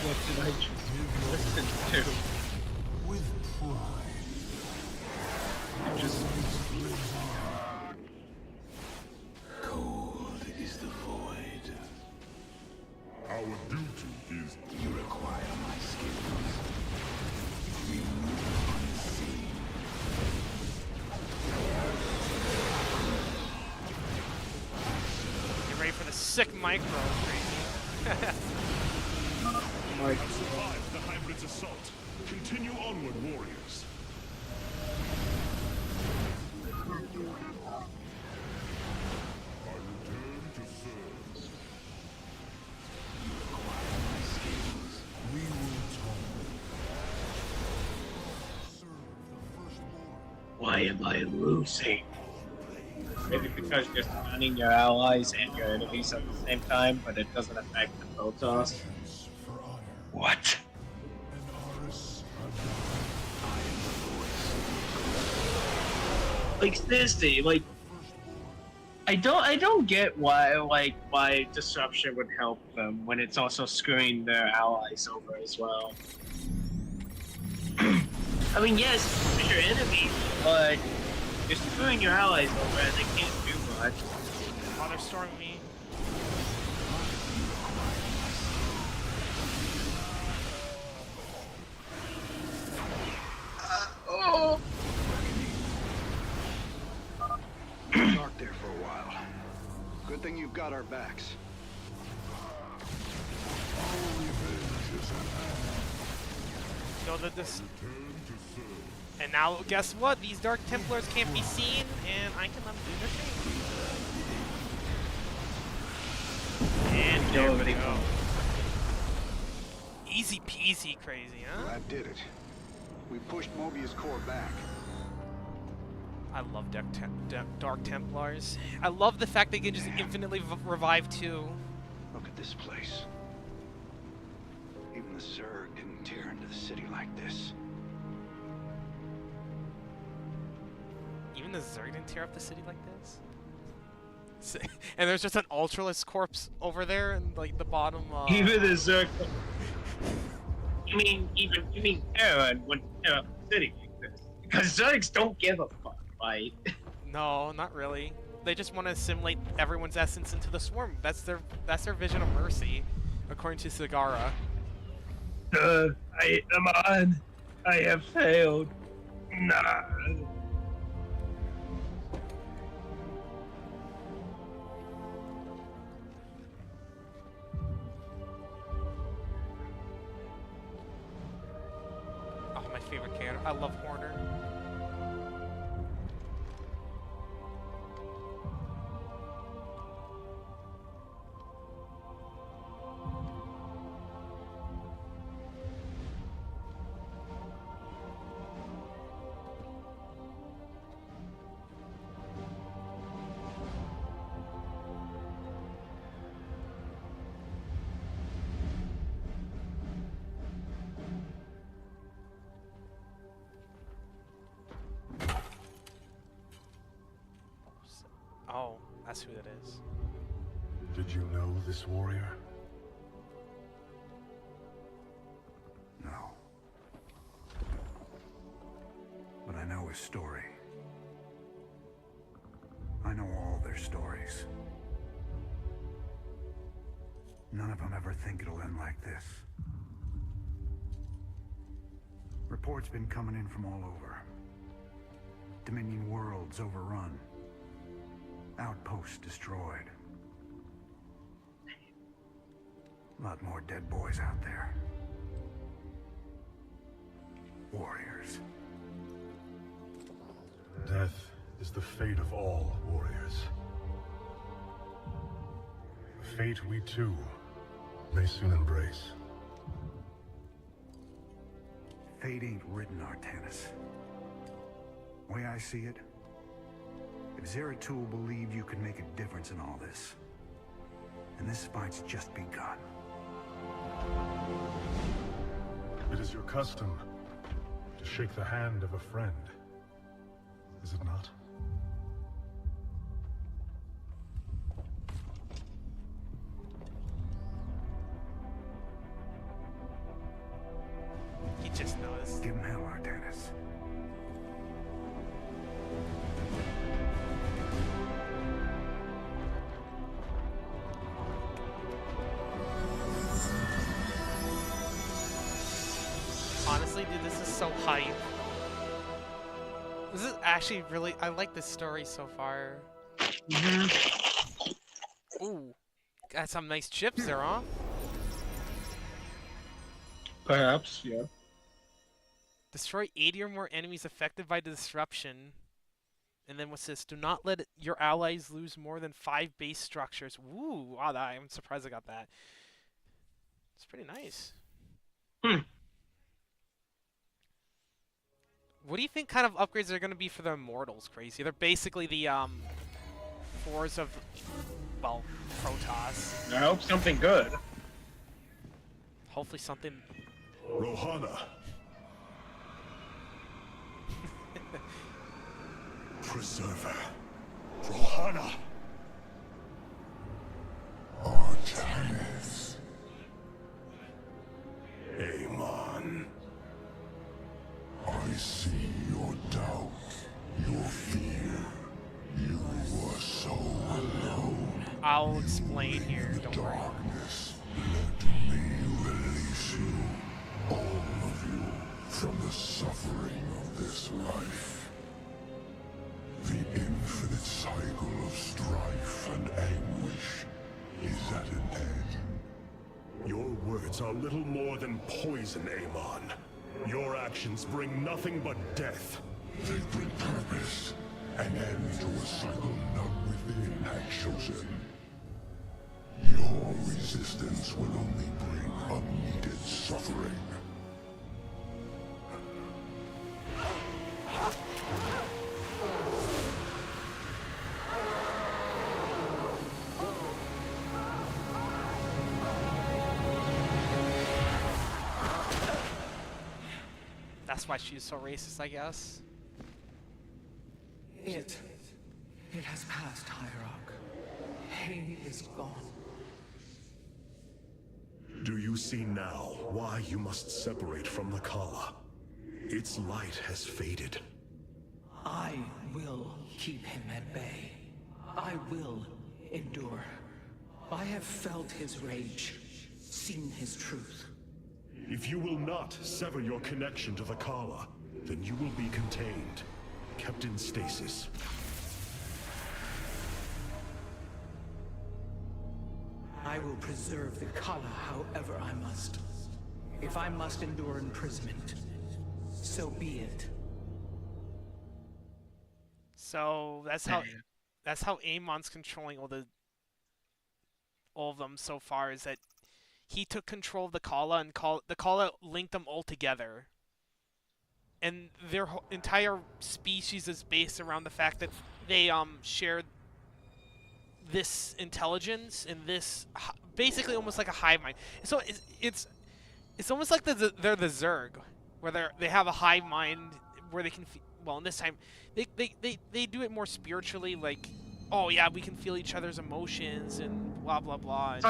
What did I just listen to? With pride. Just Cold is the void. Our duty is You require my skills. We move unseen. Get ready for the sick micro, crazy. Survive the hybrid's assault. Continue onward, warriors. I return to serve. We will talk. why am I losing? maybe because you're stunning your allies and your enemies at the same time, but it doesn't affect the Protoss. What? Like seriously, like I don't get why disruption would help them when it's also screwing their allies over as well. I mean, yes, it's your enemy, but you're screwing your allies over and they can't do much. Oh, they're storming me. Oh! Dark there for a while. Good thing you've got our backs. Go to this. And now, guess what? These Dark Templars can't be seen, and I can let them do their thing. And there we go. Easy peasy crazy, huh? That did it. We pushed Mobius core back. I love Dark Templars. I love the fact they can just infinitely revive too. Look at this place. Even the Zerg didn't tear into the city like this. Even the Zerg didn't tear up the city like this? And there's just an Ultralisk corpse over there in like the bottom. Even the Zerg. You mean Terran wouldn't tear up the city like this? Because Zergs don't give a fuck, right? No, not really. They just want to assimilate everyone's essence into the swarm. That's their vision of mercy, according to Sagara. I am on. I have failed. Nah. Oh, my favorite character. I love Horner. Oh, that's who that is. Did you know this warrior? No. But I know his story. I know all their stories. None of them ever think it'll end like this. Reports been coming in from all over. Dominion worlds overrun. Outposts destroyed. A lot more dead boys out there. Warriors. Death is the fate of all warriors. A fate we too may soon embrace. Fate ain't written, Artanis. Way I see it, if Zeratul believed you could make a difference in all this, and this fight's just begun. It is your custom to shake the hand of a friend, is it not? He just noticed. Give him hell, Artanis. Honestly, dude, this is so hype. This is actually really... I like this story so far. Ooh. Got some nice chips there, huh? Perhaps, yeah. Destroy 80 or more enemies affected by the disruption. And then what's this? Do not let your allies lose more than 5 base structures. Woo! Wow, I'm surprised I got that. It's pretty nice. What do you think kind of upgrades are going to be for the Immortals, Crazy? They're basically the 4s of, well, Protoss. I hope something good. Hopefully something... Rohana. Preserver. Rohana. Artanis. Amon. I see your doubt, your fear. You are so alone. I'll explain here, don't worry. Darkness, let me release you, all of you, from the suffering of this life. The infinite cycle of strife and anguish is at an end. Your words are little more than poison, Amon. Your actions bring nothing but death. They bring purpose, an end to a cycle none within had chosen. Your resistance will only bring unneeded suffering. That's why she's so racist, I guess. It has passed, Hierarch. He is gone. Do you see now why you must separate from the Kala? Its light has faded. I will keep him at bay. I will endure. I have felt his rage, seen his truth. If you will not sever your connection to the Kala, then you will be contained, kept in stasis. I will preserve the Kala however I must. If I must endure imprisonment, so be it. So that's how Amon's controlling all of them so far, is that he took control of the Kala, and the Kala linked them all together. And their entire species is based around the fact that they share this intelligence and this basically almost like a hive mind. So it's almost like they're the Zerg, where they have a hive mind where they can well, in this time they do it more spiritually, like, oh yeah, we can feel each other's emotions and blah blah blah. It's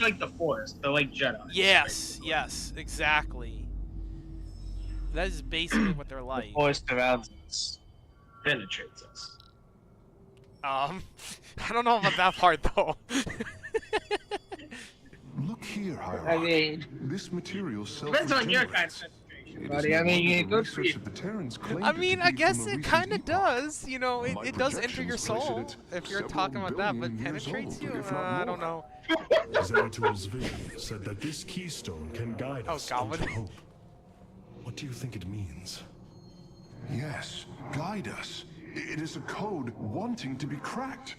like the Force. They're like Jedi. Yes, yes, exactly. That is basically what they're like. The Force surrounds us, penetrates us. I don't know about that part though. Look here, Hierarch. I mean, this material depends on your kind of penetration, buddy. I mean, good for you. I mean, I guess it kind of does. You know, it does enter your soul if you're talking about that, but penetrates you? I don't know. Zeratil's vision said that this keystone can guide us into hope. What do you think it means? Yes, guide us. It is a code wanting to be cracked.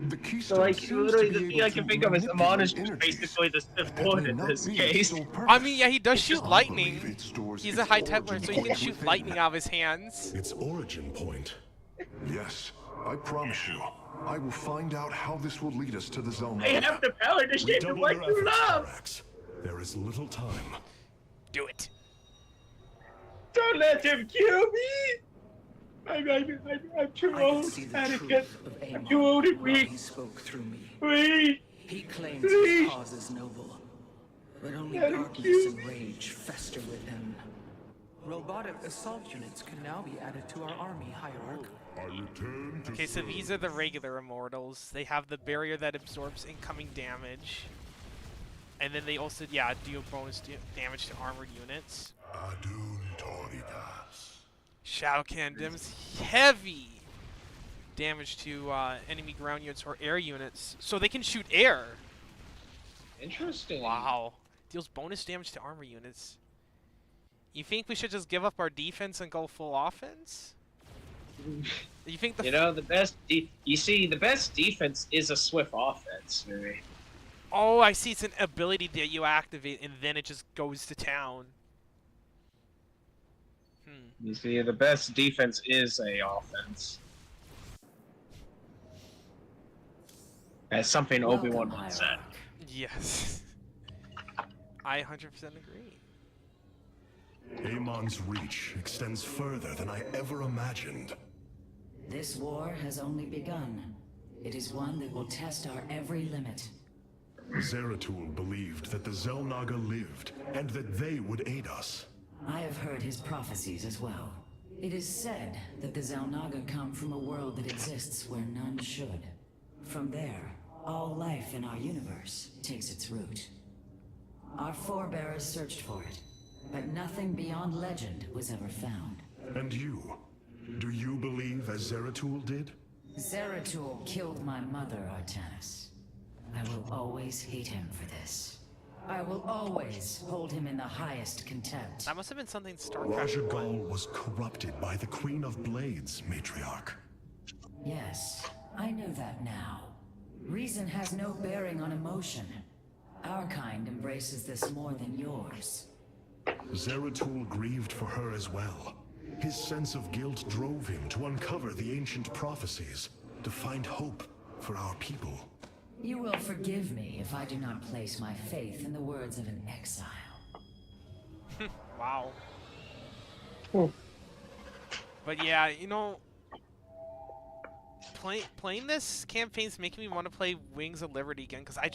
The keystone So, like, seems literally, to the be thing able I can to think of is Amon is manipulate basically the Sith that Lord may in not this be case. its sole I mean, yeah, he does shoot I lightning. believe it stores He's its a high Templar, origin so he can point shoot within. lightning out of his hands. Its origin point. Yes, I promise you. I will find out how this will lead us to the Zelma. I have the power to shape him like you love. There is little time. Do it. Don't let him kill me. I'm too I can old, see the Anakin. truth of I'm Amon too old and while weak. he spoke through me. Please. He claims Please. his cause is noble, but only Let him darkness kill and rage fester within. Robotic assault units can now be added to our army, Hierarch. Okay, so these are the regular immortals. They have the barrier that absorbs incoming damage. And then they also, yeah, deal bonus damage to armored units. Adun Toritas. Shadow Cannon deals heavy damage to enemy ground units or air units. So they can shoot air. Interesting. Wow. Deals bonus damage to armor units. You think we should just give up our defense and go full offense? You think You know, the best defense is a swift offense. Maybe. Oh, I see. It's an ability that you activate, and then it just goes to town. You see, the best defense is a offense. That's something Obi-Wan once said. Yes. I 100% agree. Amon's reach extends further than I ever imagined. This war has only begun. It is one that will test our every limit. Zeratul believed that the Xel'Naga lived, and that they would aid us. I have heard his prophecies as well. It is said that the Xel'Naga come from a world that exists where none should. From there, all life in our universe takes its root. Our forebears searched for it, but nothing beyond legend was ever found. And you? Do you believe as Zeratul did? Zeratul killed my mother, Artanis. I will always hate him for this. I will always hold him in the highest contempt. That must have been something StarCraft. Rajagal was corrupted by the Queen of Blades, Matriarch. Yes, I know that now. Reason has no bearing on emotion. Our kind embraces this more than yours. Zeratul grieved for her as well. His sense of guilt drove him to uncover the ancient prophecies, to find hope for our people. You will forgive me if I do not place my faith in the words of an exile. Wow. But yeah, you know, playing this campaign's making me want to play Wings of Liberty again, because I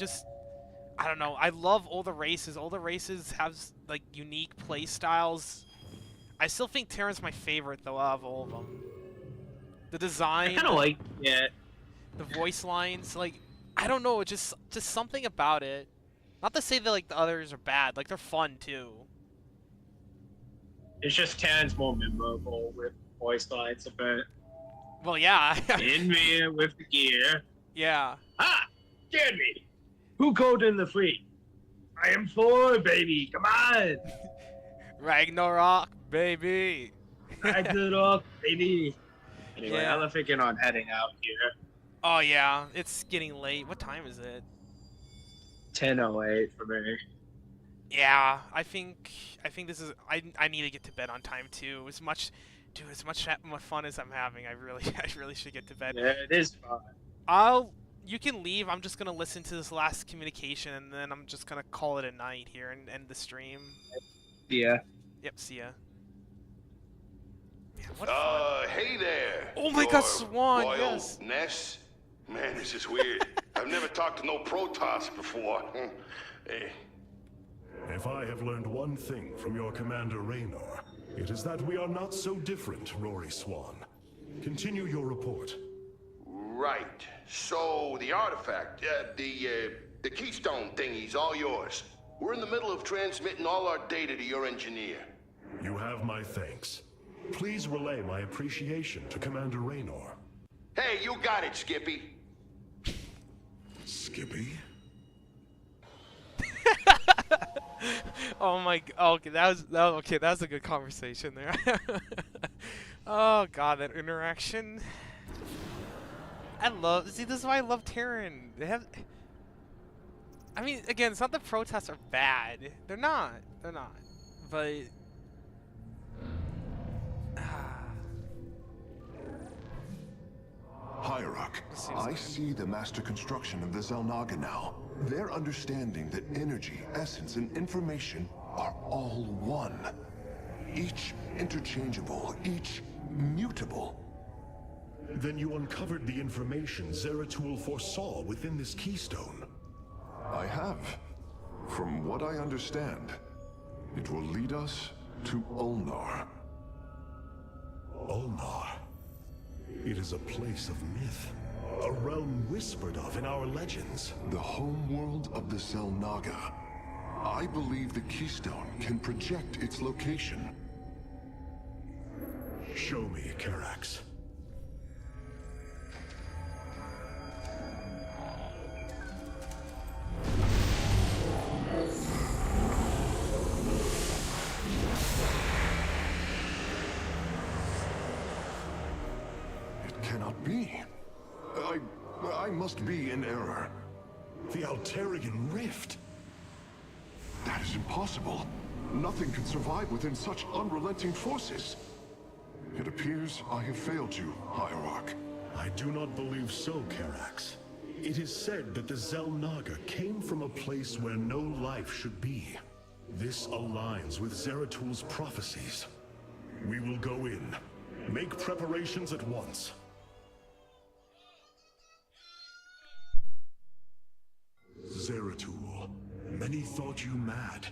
don't know, I love all the races. All the races have like unique play styles. I still think Terran's my favorite though out of all of them. The design, I kind of like it. The voice lines, like I don't know, just something about it. Not to say that like the others are bad, like they're fun too. It's just Terran's more memorable with voice lines a bit. Well, yeah. In me with the gear. Yeah. Ah! Scared me! Who called in the fleet? I am 4, baby! Come on! Ragnarok, baby! Ragnarok, baby! Anyway, Yeah. I'm thinking on heading out here. Oh yeah, it's getting late. What time is it? 10:08 for me. Yeah, I think this is. I need to get to bed on time too. As much fun as I'm having, I really should get to bed. Yeah, it is fun. You can leave. I'm just gonna listen to this last communication, and then I'm just gonna call it a night here and end the stream. Yeah. Yep. See ya. Man, what fun. Hey there. Oh my God, Swan, Royal yes. Ness. Man, this is weird. I've never talked to no Protoss before. Hey. If I have learned one thing from your commander Raynor, it is that we are not so different, Rory Swan. Continue your report. Right. So, the artifact, the keystone thingy's all yours. We're in the middle of transmitting all our data to your engineer. You have my thanks. Please relay my appreciation to Commander Raynor. Hey, you got it, Skippy. Skippy? Oh my. Okay, that was a good conversation there. Oh God, that interaction. See, this is why I love Terran. They have. I mean, again, it's not that protests are bad. They're not. But. Hierarch, I see the master construction of the Xel'Naga now. Their understanding that energy, essence, and information are all one. Each interchangeable, each mutable. Then you uncovered the information Zeratul foresaw within this keystone. I have. From what I understand, it will lead us to Ulnar. Ulnar. It is a place of myth. A realm whispered of in our legends. The homeworld of the Xel'Naga. I believe the keystone can project its location. Show me, Karax. It cannot be. I must be in error. The Altarian Rift. That is impossible. Nothing can survive within such unrelenting forces. It appears I have failed you, Hierarch. I do not believe so, Karax. It is said that the Xel'Naga came from a place where no life should be. This aligns with Zeratul prophecies. We will go in. Make preparations at once. Zeratul, many thought you mad.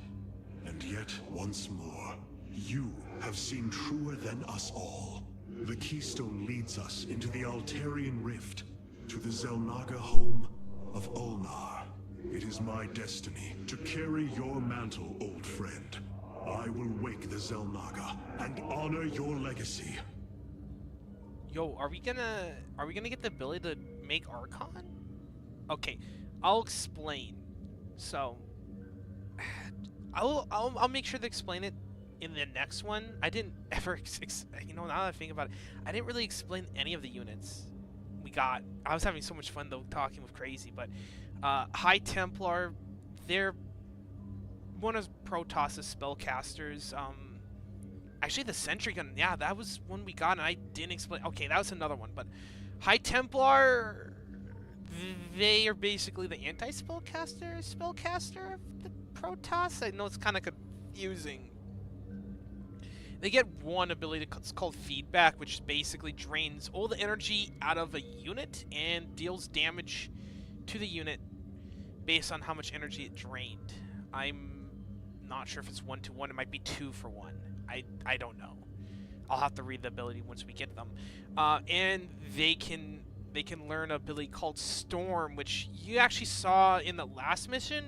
And yet, once more, you have seen truer than us all. The Keystone leads us into the Altarian Rift, to the Xel'Naga home of Ulnar. It is my destiny to carry your mantle, old friend. I will wake the Xel'Naga and honor your legacy. Yo, are we gonna get the ability to make Archon? Okay, I'll explain. So, I'll make sure to explain it in the next one. I didn't ever, you know, now that I think about it, I didn't really explain any of the units we got. I was having so much fun though talking with Crazy, but High Templar, they're one of Protoss's spellcasters. Actually, the Sentry Gun, yeah, that was one we got, and I didn't explain. Okay, that was another one, but High Templar, they are basically the anti-spellcaster of the Protoss. I know it's kind of confusing. They get one ability that's called Feedback, which basically drains all the energy out of a unit and deals damage to the unit based on how much energy it drained. I'm not sure if it's 1-to-1. It might be 2-for-1. I don't know. I'll have to read the ability once we get them. And they can learn an ability called Storm, which you actually saw in the last mission.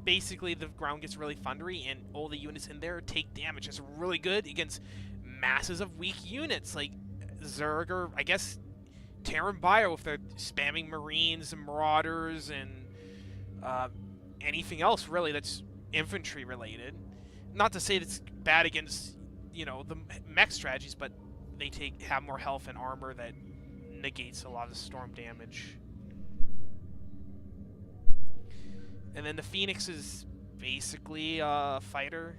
Basically, the ground gets really thundery, and all the units in there take damage. It's really good against masses of weak units, like Zerg, or I guess Terran Bio, if they're spamming Marines and Marauders and anything else, really, that's infantry related. Not to say it's bad against, you know, the mech strategies, but they have more health and armor that negates a lot of storm damage. And then the Phoenix is basically a fighter.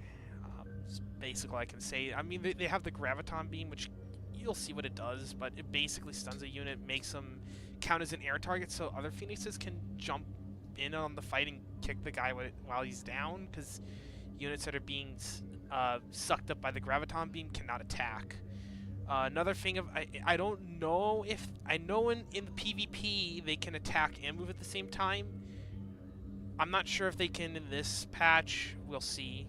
It's basically all I can say. I mean, they have the Graviton Beam, which you'll see what it does, but it basically stuns a unit, makes them count as an air target, so other Phoenixes can jump in on the fight and kick the guy while he's down, because units that are being sucked up by the Graviton Beam cannot attack. Another thing I don't know if I know in the PvP they can attack and move at the same time. I'm not sure if they can in this patch. We'll see.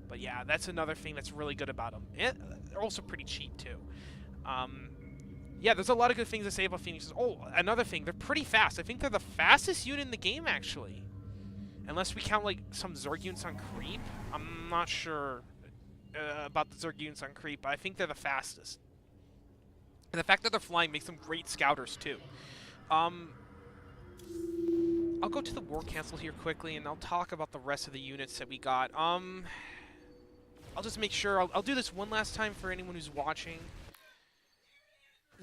But yeah, that's another thing that's really good about them. And they're also pretty cheap too. Yeah, there's a lot of good things to say about Phoenixes. Oh, another thing, they're pretty fast. I think they're the fastest unit in the game, actually. Unless we count, like, some Zerg units on creep. I'm not sure about the Zerg units on creep, but I think they're the fastest. And the fact that they're flying makes them great scouters, too. I'll go to the War Council here quickly, and I'll talk about the rest of the units that we got. I'll just make sure, I'll do this one last time for anyone who's watching.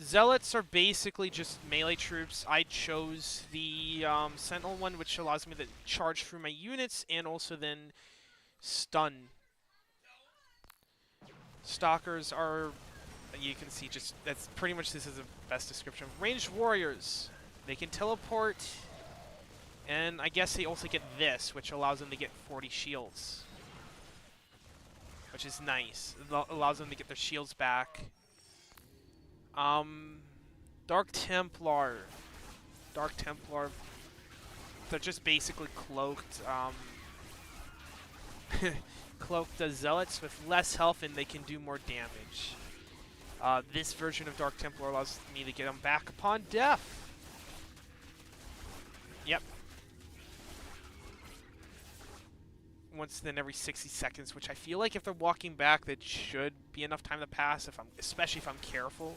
Zealots are basically just melee troops. I chose the Sentinel one, which allows me to charge through my units and also then stun. Stalkers are, you can see, just that's pretty much, this is the best description. Ranged warriors, they can teleport, and I guess they also get this, which allows them to get 40 shields, which is nice. It allows them to get their shields back. Dark Templar. Dark Templar. They're just basically cloaked, cloaked zealots with less health, and they can do more damage. This version of Dark Templar allows me to get them back upon death. Yep. Once then every 60 seconds, which I feel like if they're walking back, that should be enough time to pass, especially if I'm careful.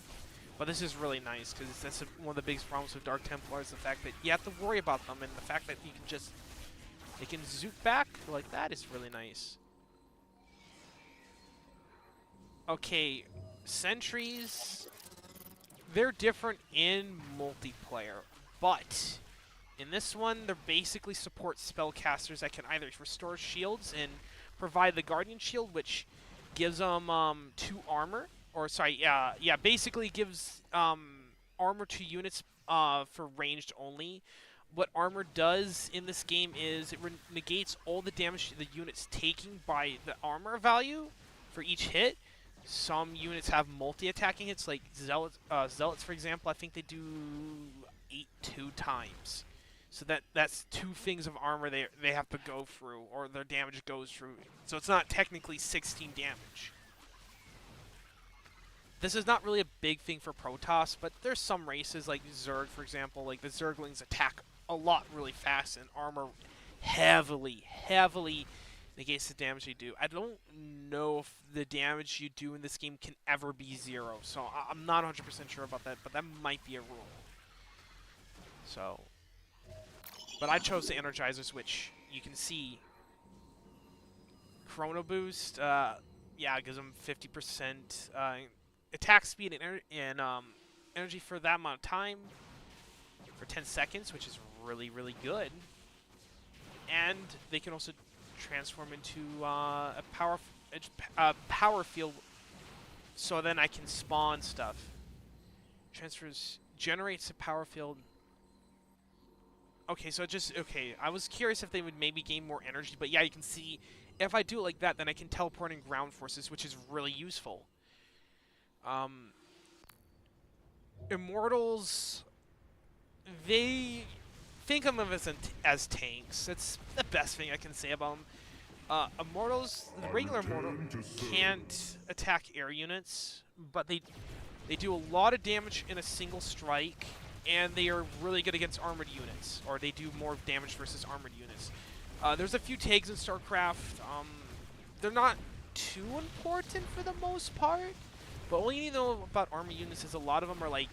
But this is really nice, because that's one of the biggest problems with Dark Templar, is the fact that you have to worry about them, and the fact that you can just, they can zoop back like that is really nice. Okay, sentries, they're different in multiplayer, but in this one, they're basically support spellcasters that can either restore shields and provide the Guardian Shield, which gives them 2 armor. Or, sorry, basically gives armor to units for ranged only. what armor does in this game is it negates all the damage the unit's taking by the armor value for each hit. Some units have multi-attacking hits, like Zealots, for example. I think they do 8 2 times. So that's 2 things of armor they have to go through, or their damage goes through. So it's not technically 16 damage. This is not really a big thing for Protoss, but there's some races like Zerg, for example. Like the Zerglings attack a lot really fast, and armor heavily negates the damage they do. I don't know if the damage you do in this game can ever be 0, so I'm not 100% sure about that, but that might be a rule. So, but I chose the Energizers, which you can see. Chrono Boost, yeah, it gives them 50% attack speed and energy for that amount of time, for 10 seconds, which is really good. And they can also transform into a power field, so then I can spawn stuff. Generates a power field. Okay, so okay, I was curious if they would maybe gain more energy, but yeah, you can see if I do it like that, then I can teleport in ground forces, which is really useful. Immortals, they think of them as tanks. That's the best thing I can say about them. Immortals, the regular Immortal can't attack air units, but they do a lot of damage in a single strike, and they are really good against armored units, or they do more damage versus armored units. There's a few tags in StarCraft. They're not too important for the most part, but all you need to know about armored units is a lot of them are like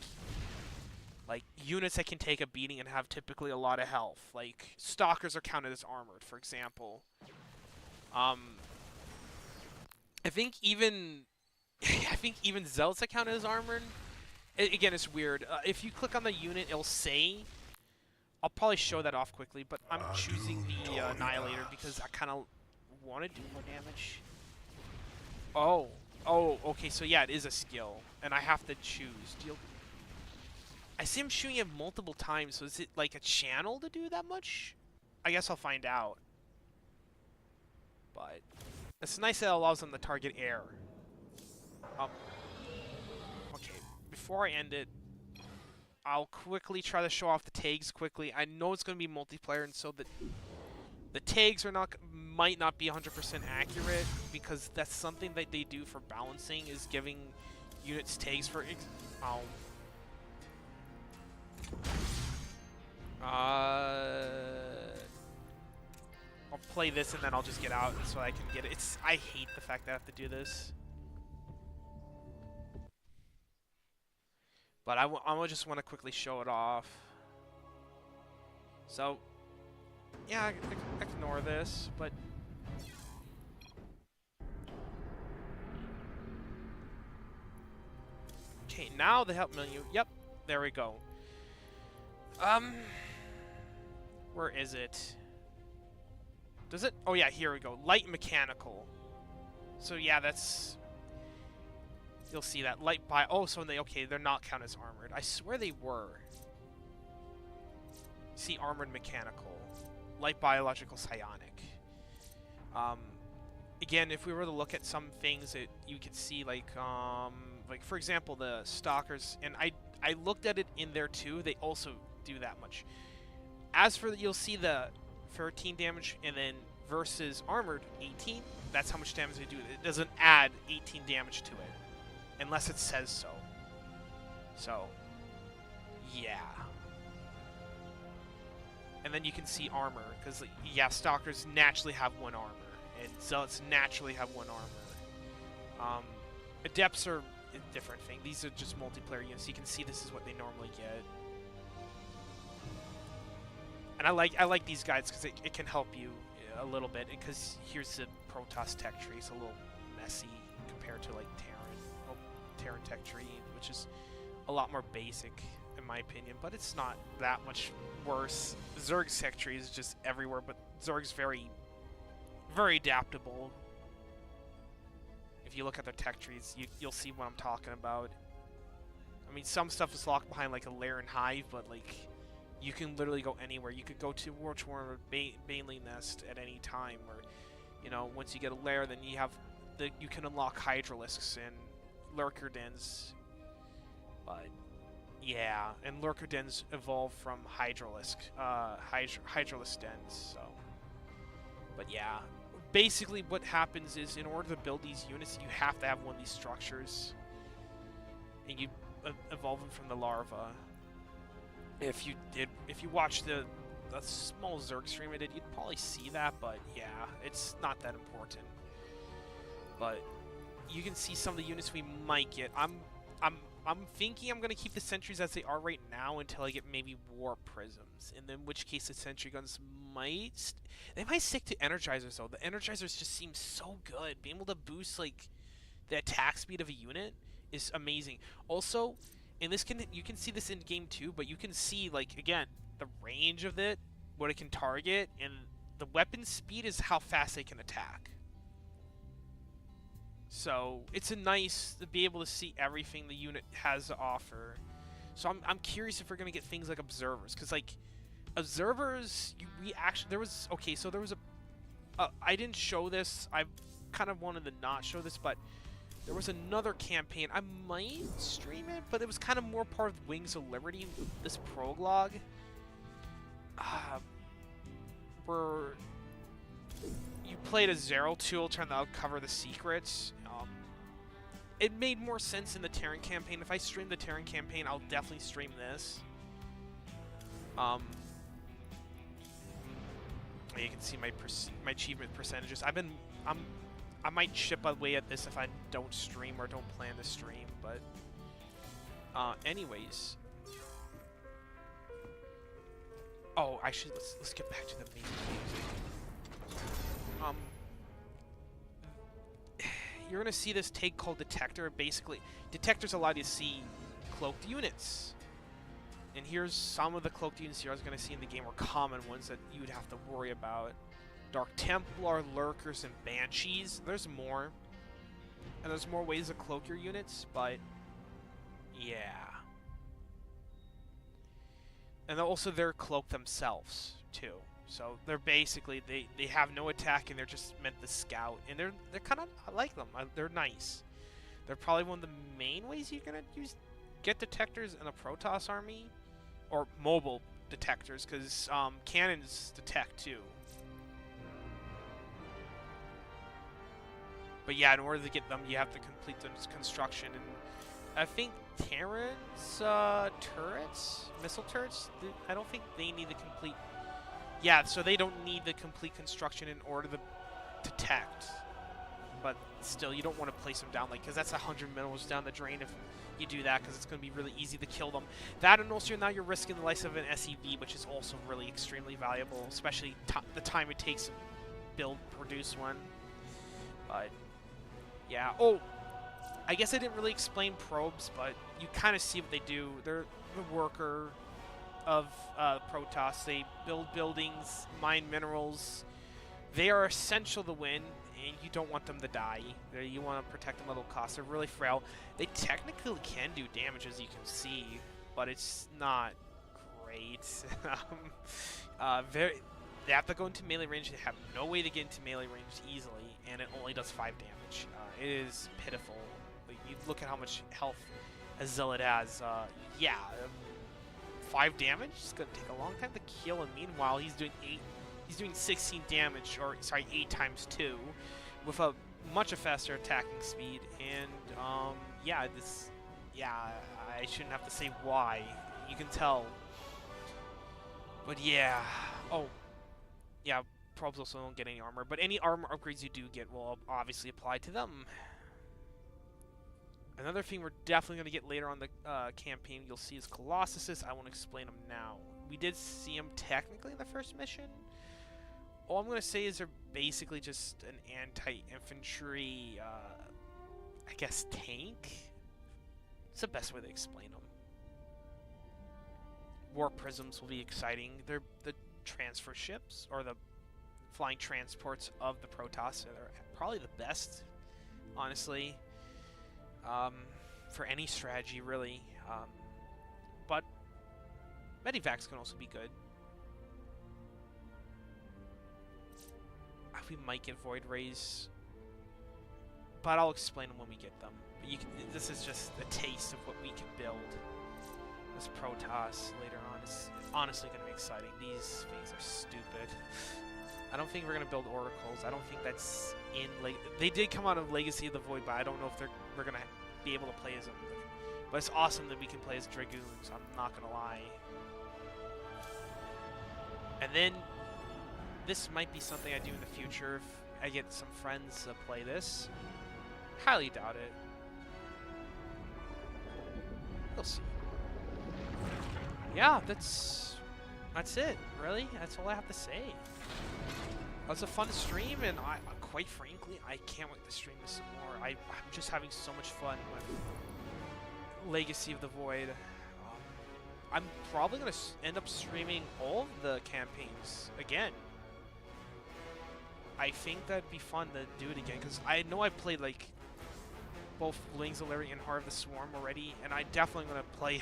units that can take a beating and have typically a lot of health. Like Stalkers are counted as armored, for example. I think even Zealots are counted as armored. Again, it's weird. If you click on the unit, it'll say. I'll probably show that off quickly, but I'm choosing the Annihilator because I kind of want to do more damage. Oh, okay, so yeah, it is a skill, and I have to choose. I see him shooting it multiple times, so is it like a channel to do that much? I guess I'll find out. But it's nice that it allows them to target air. Okay, before I end it, I'll quickly try to show off the tags quickly. I know it's going to be multiplayer, and so the tags might not be 100% accurate, because that's something that they do for balancing, is giving units tags for. I'll play this and then I'll just get out so I can get it. I hate the fact that I have to do this. But I just want to quickly show it off. So, yeah, ignore this, but... Okay, now the help menu. Yep, there we go. Where is it? Does it? Oh yeah, here we go. Light mechanical. So yeah, that's... You'll see that. Light bi... Oh, so okay, they're not counted as armored. I swear they were. See, armored mechanical. Light biological psionic. Again, if we were to look at some things that you could see, like for example, the Stalkers, and I looked at it in there too, they also do that much. As for you'll see the 13 damage, and then versus armored 18, that's how much damage they do. It doesn't add 18 damage to it, unless it says so. So, yeah. And then you can see armor, because yeah, Stalkers naturally have 1 armor, and Zealots naturally have 1 armor. Adepts are a different thing. These are just multiplayer units. You can see this is what they normally get. And I like these guides because it can help you a little bit, because here's the Protoss tech tree. It's a little messy compared to like Terran tech tree, which is a lot more basic in my opinion, but it's not that much worse. Zerg's tech tree is just everywhere, but Zerg's very adaptable. If you look at their tech trees, you'll see what I'm talking about. I mean, some stuff is locked behind like a lair and hive, but like You can literally go anywhere. You could go to Warchworm or Baneling Nest at any time, or, you know, once you get a lair, then you can unlock Hydralisks and Lurker Dens. But yeah, and Lurker Dens evolve from Hydralisk Dens. So, but yeah, basically what happens is, in order to build these units, you have to have one of these structures, and you evolve them from the larva. If you watch the small Zerg stream I did, you'd probably see that, but yeah, it's not that important. But you can see some of the units we might get. I'm thinking I'm gonna keep the sentries as they are right now until I get maybe warp prisms, and in which case the sentry guns might stick to energizers though. The energizers just seem so good. Being able to boost like the attack speed of a unit is amazing. Also, and you can see this in game too, but you can see, like, again, the range of it, what it can target, and the weapon speed is how fast they can attack. So it's nice to be able to see everything the unit has to offer. So I'm curious if we're gonna get things like observers, because like observers, I didn't show this. I kind of wanted to not show this, but there was another campaign. I might stream it, but it was kind of more part of Wings of Liberty, this prologue. Where you played a Zero tool trying to uncover the secrets. It made more sense in the Terran campaign. If I stream the Terran campaign, I'll definitely stream this. You can see my achievement percentages. I might chip away at this if I don't stream or don't plan to stream, but anyways. Oh, let's get back to the main thing. You're gonna see this take called Detector. Basically, detectors allow you to see cloaked units. And here's some of the cloaked units you're gonna see in the game, or common ones that you would have to worry about. Dark Templar, Lurkers, and Banshees. There's more. And there's more ways to cloak your units, but yeah. And also they're cloaked themselves, too. So they're basically, they have no attack and they're just meant to scout. And they're kind of, I like them. They're nice. They're probably one of the main ways you're going to get detectors in a Protoss army. Or mobile detectors, because cannons detect, too. But yeah, in order to get them, you have to complete the construction. And I think Terran's turrets, missile turrets, I don't think they need to complete. Yeah, so they don't need the complete construction in order to detect. But still, you don't want to place them down, like, because that's 100 minerals down the drain if you do that, because it's going to be really easy to kill them. That, and also now you're risking the life of an SEV, which is also really extremely valuable, especially the time it takes to produce one. But yeah. Oh, I guess I didn't really explain probes, but you kind of see what they do. They're the worker of Protoss. They build buildings, mine minerals. They are essential to win, and you don't want them to die. You want to protect them at all costs. They're really frail. They technically can do damage, as you can see, but it's not great. They have to go into melee range. They have no way to get into melee range easily, and it only does 5 damage. It is pitiful. Like, you look at how much health a Zealot has. Yeah, 5 damage is gonna take a long time to kill, and meanwhile he's doing 8. He's doing 16 damage, or sorry, 8 times 2, with a much faster attacking speed. And yeah, I shouldn't have to say why. You can tell. But yeah. Oh, yeah. Probes also don't get any armor, but any armor upgrades you do get will obviously apply to them. Another thing we're definitely going to get later on the campaign you'll see is Colossuses. I won't explain them now. We did see them technically in the first mission. All I'm going to say is they're basically just an anti-infantry, I guess, tank. It's the best way to explain them. Warp prisms will be exciting. They're the transfer ships, or the flying transports of the Protoss. They're probably the best, honestly, for any strategy, really. But Medivacs can also be good. We might get Void Rays, but I'll explain them when we get them. But this is just a taste of what we can build. This Protoss later on is honestly going to be exciting. These things are stupid. I don't think we're going to build Oracles. I don't think that's in... They did come out of Legacy of the Void, but I don't know if we're going to be able to play as them. But it's awesome that we can play as Dragoons, I'm not going to lie. And then... this might be something I do in the future if I get some friends to play this. Highly doubt it. We'll see. Yeah, that's it, really. That's all I have to say. It was a fun stream, and quite frankly, I can't wait to stream this some more. I'm just having so much fun with Legacy of the Void. I'm probably going to end up streaming all of the campaigns again. I think that'd be fun to do it again, because I know I played like both Wings of Liberty and Heart of the Swarm already, and I definitely want to play.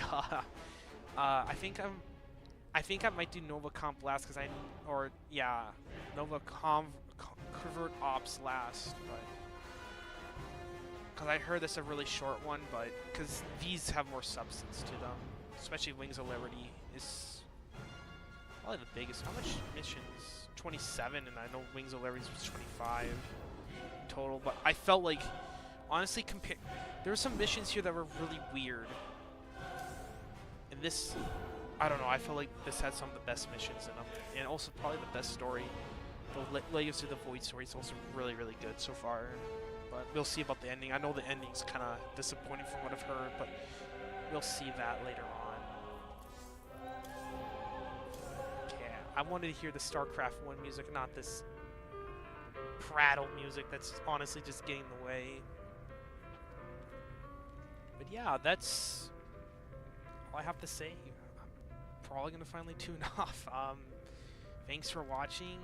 I think I might do Nova Comp last, Nova Covert Ops last, but because I heard this a really short one, but because these have more substance to them, especially Wings of Liberty is probably the biggest. How much missions? 27, and I know Wings of Liberty was 25 total, but I felt like, honestly, there were some missions here that were really weird. And this, I don't know, I felt like this had some of the best missions in them, and also probably the best story. The Legacy of the Void story is also really, really good so far, but we'll see about the ending. I know the ending's kind of disappointing from what I've heard, but we'll see that later on. I wanted to hear the StarCraft 1 music, not this prattle music that's honestly just getting in the way. But yeah, that's all I have to say. I'm probably going to finally tune off. Thanks for watching,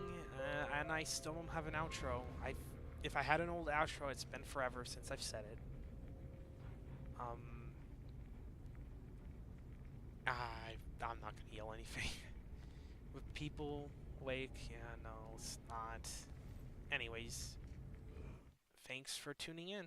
and I still don't have an outro. If I had an old outro, it's been forever since I've said it. I'm not going to yell anything. With people awake, yeah, no, it's not. Anyways, thanks for tuning in.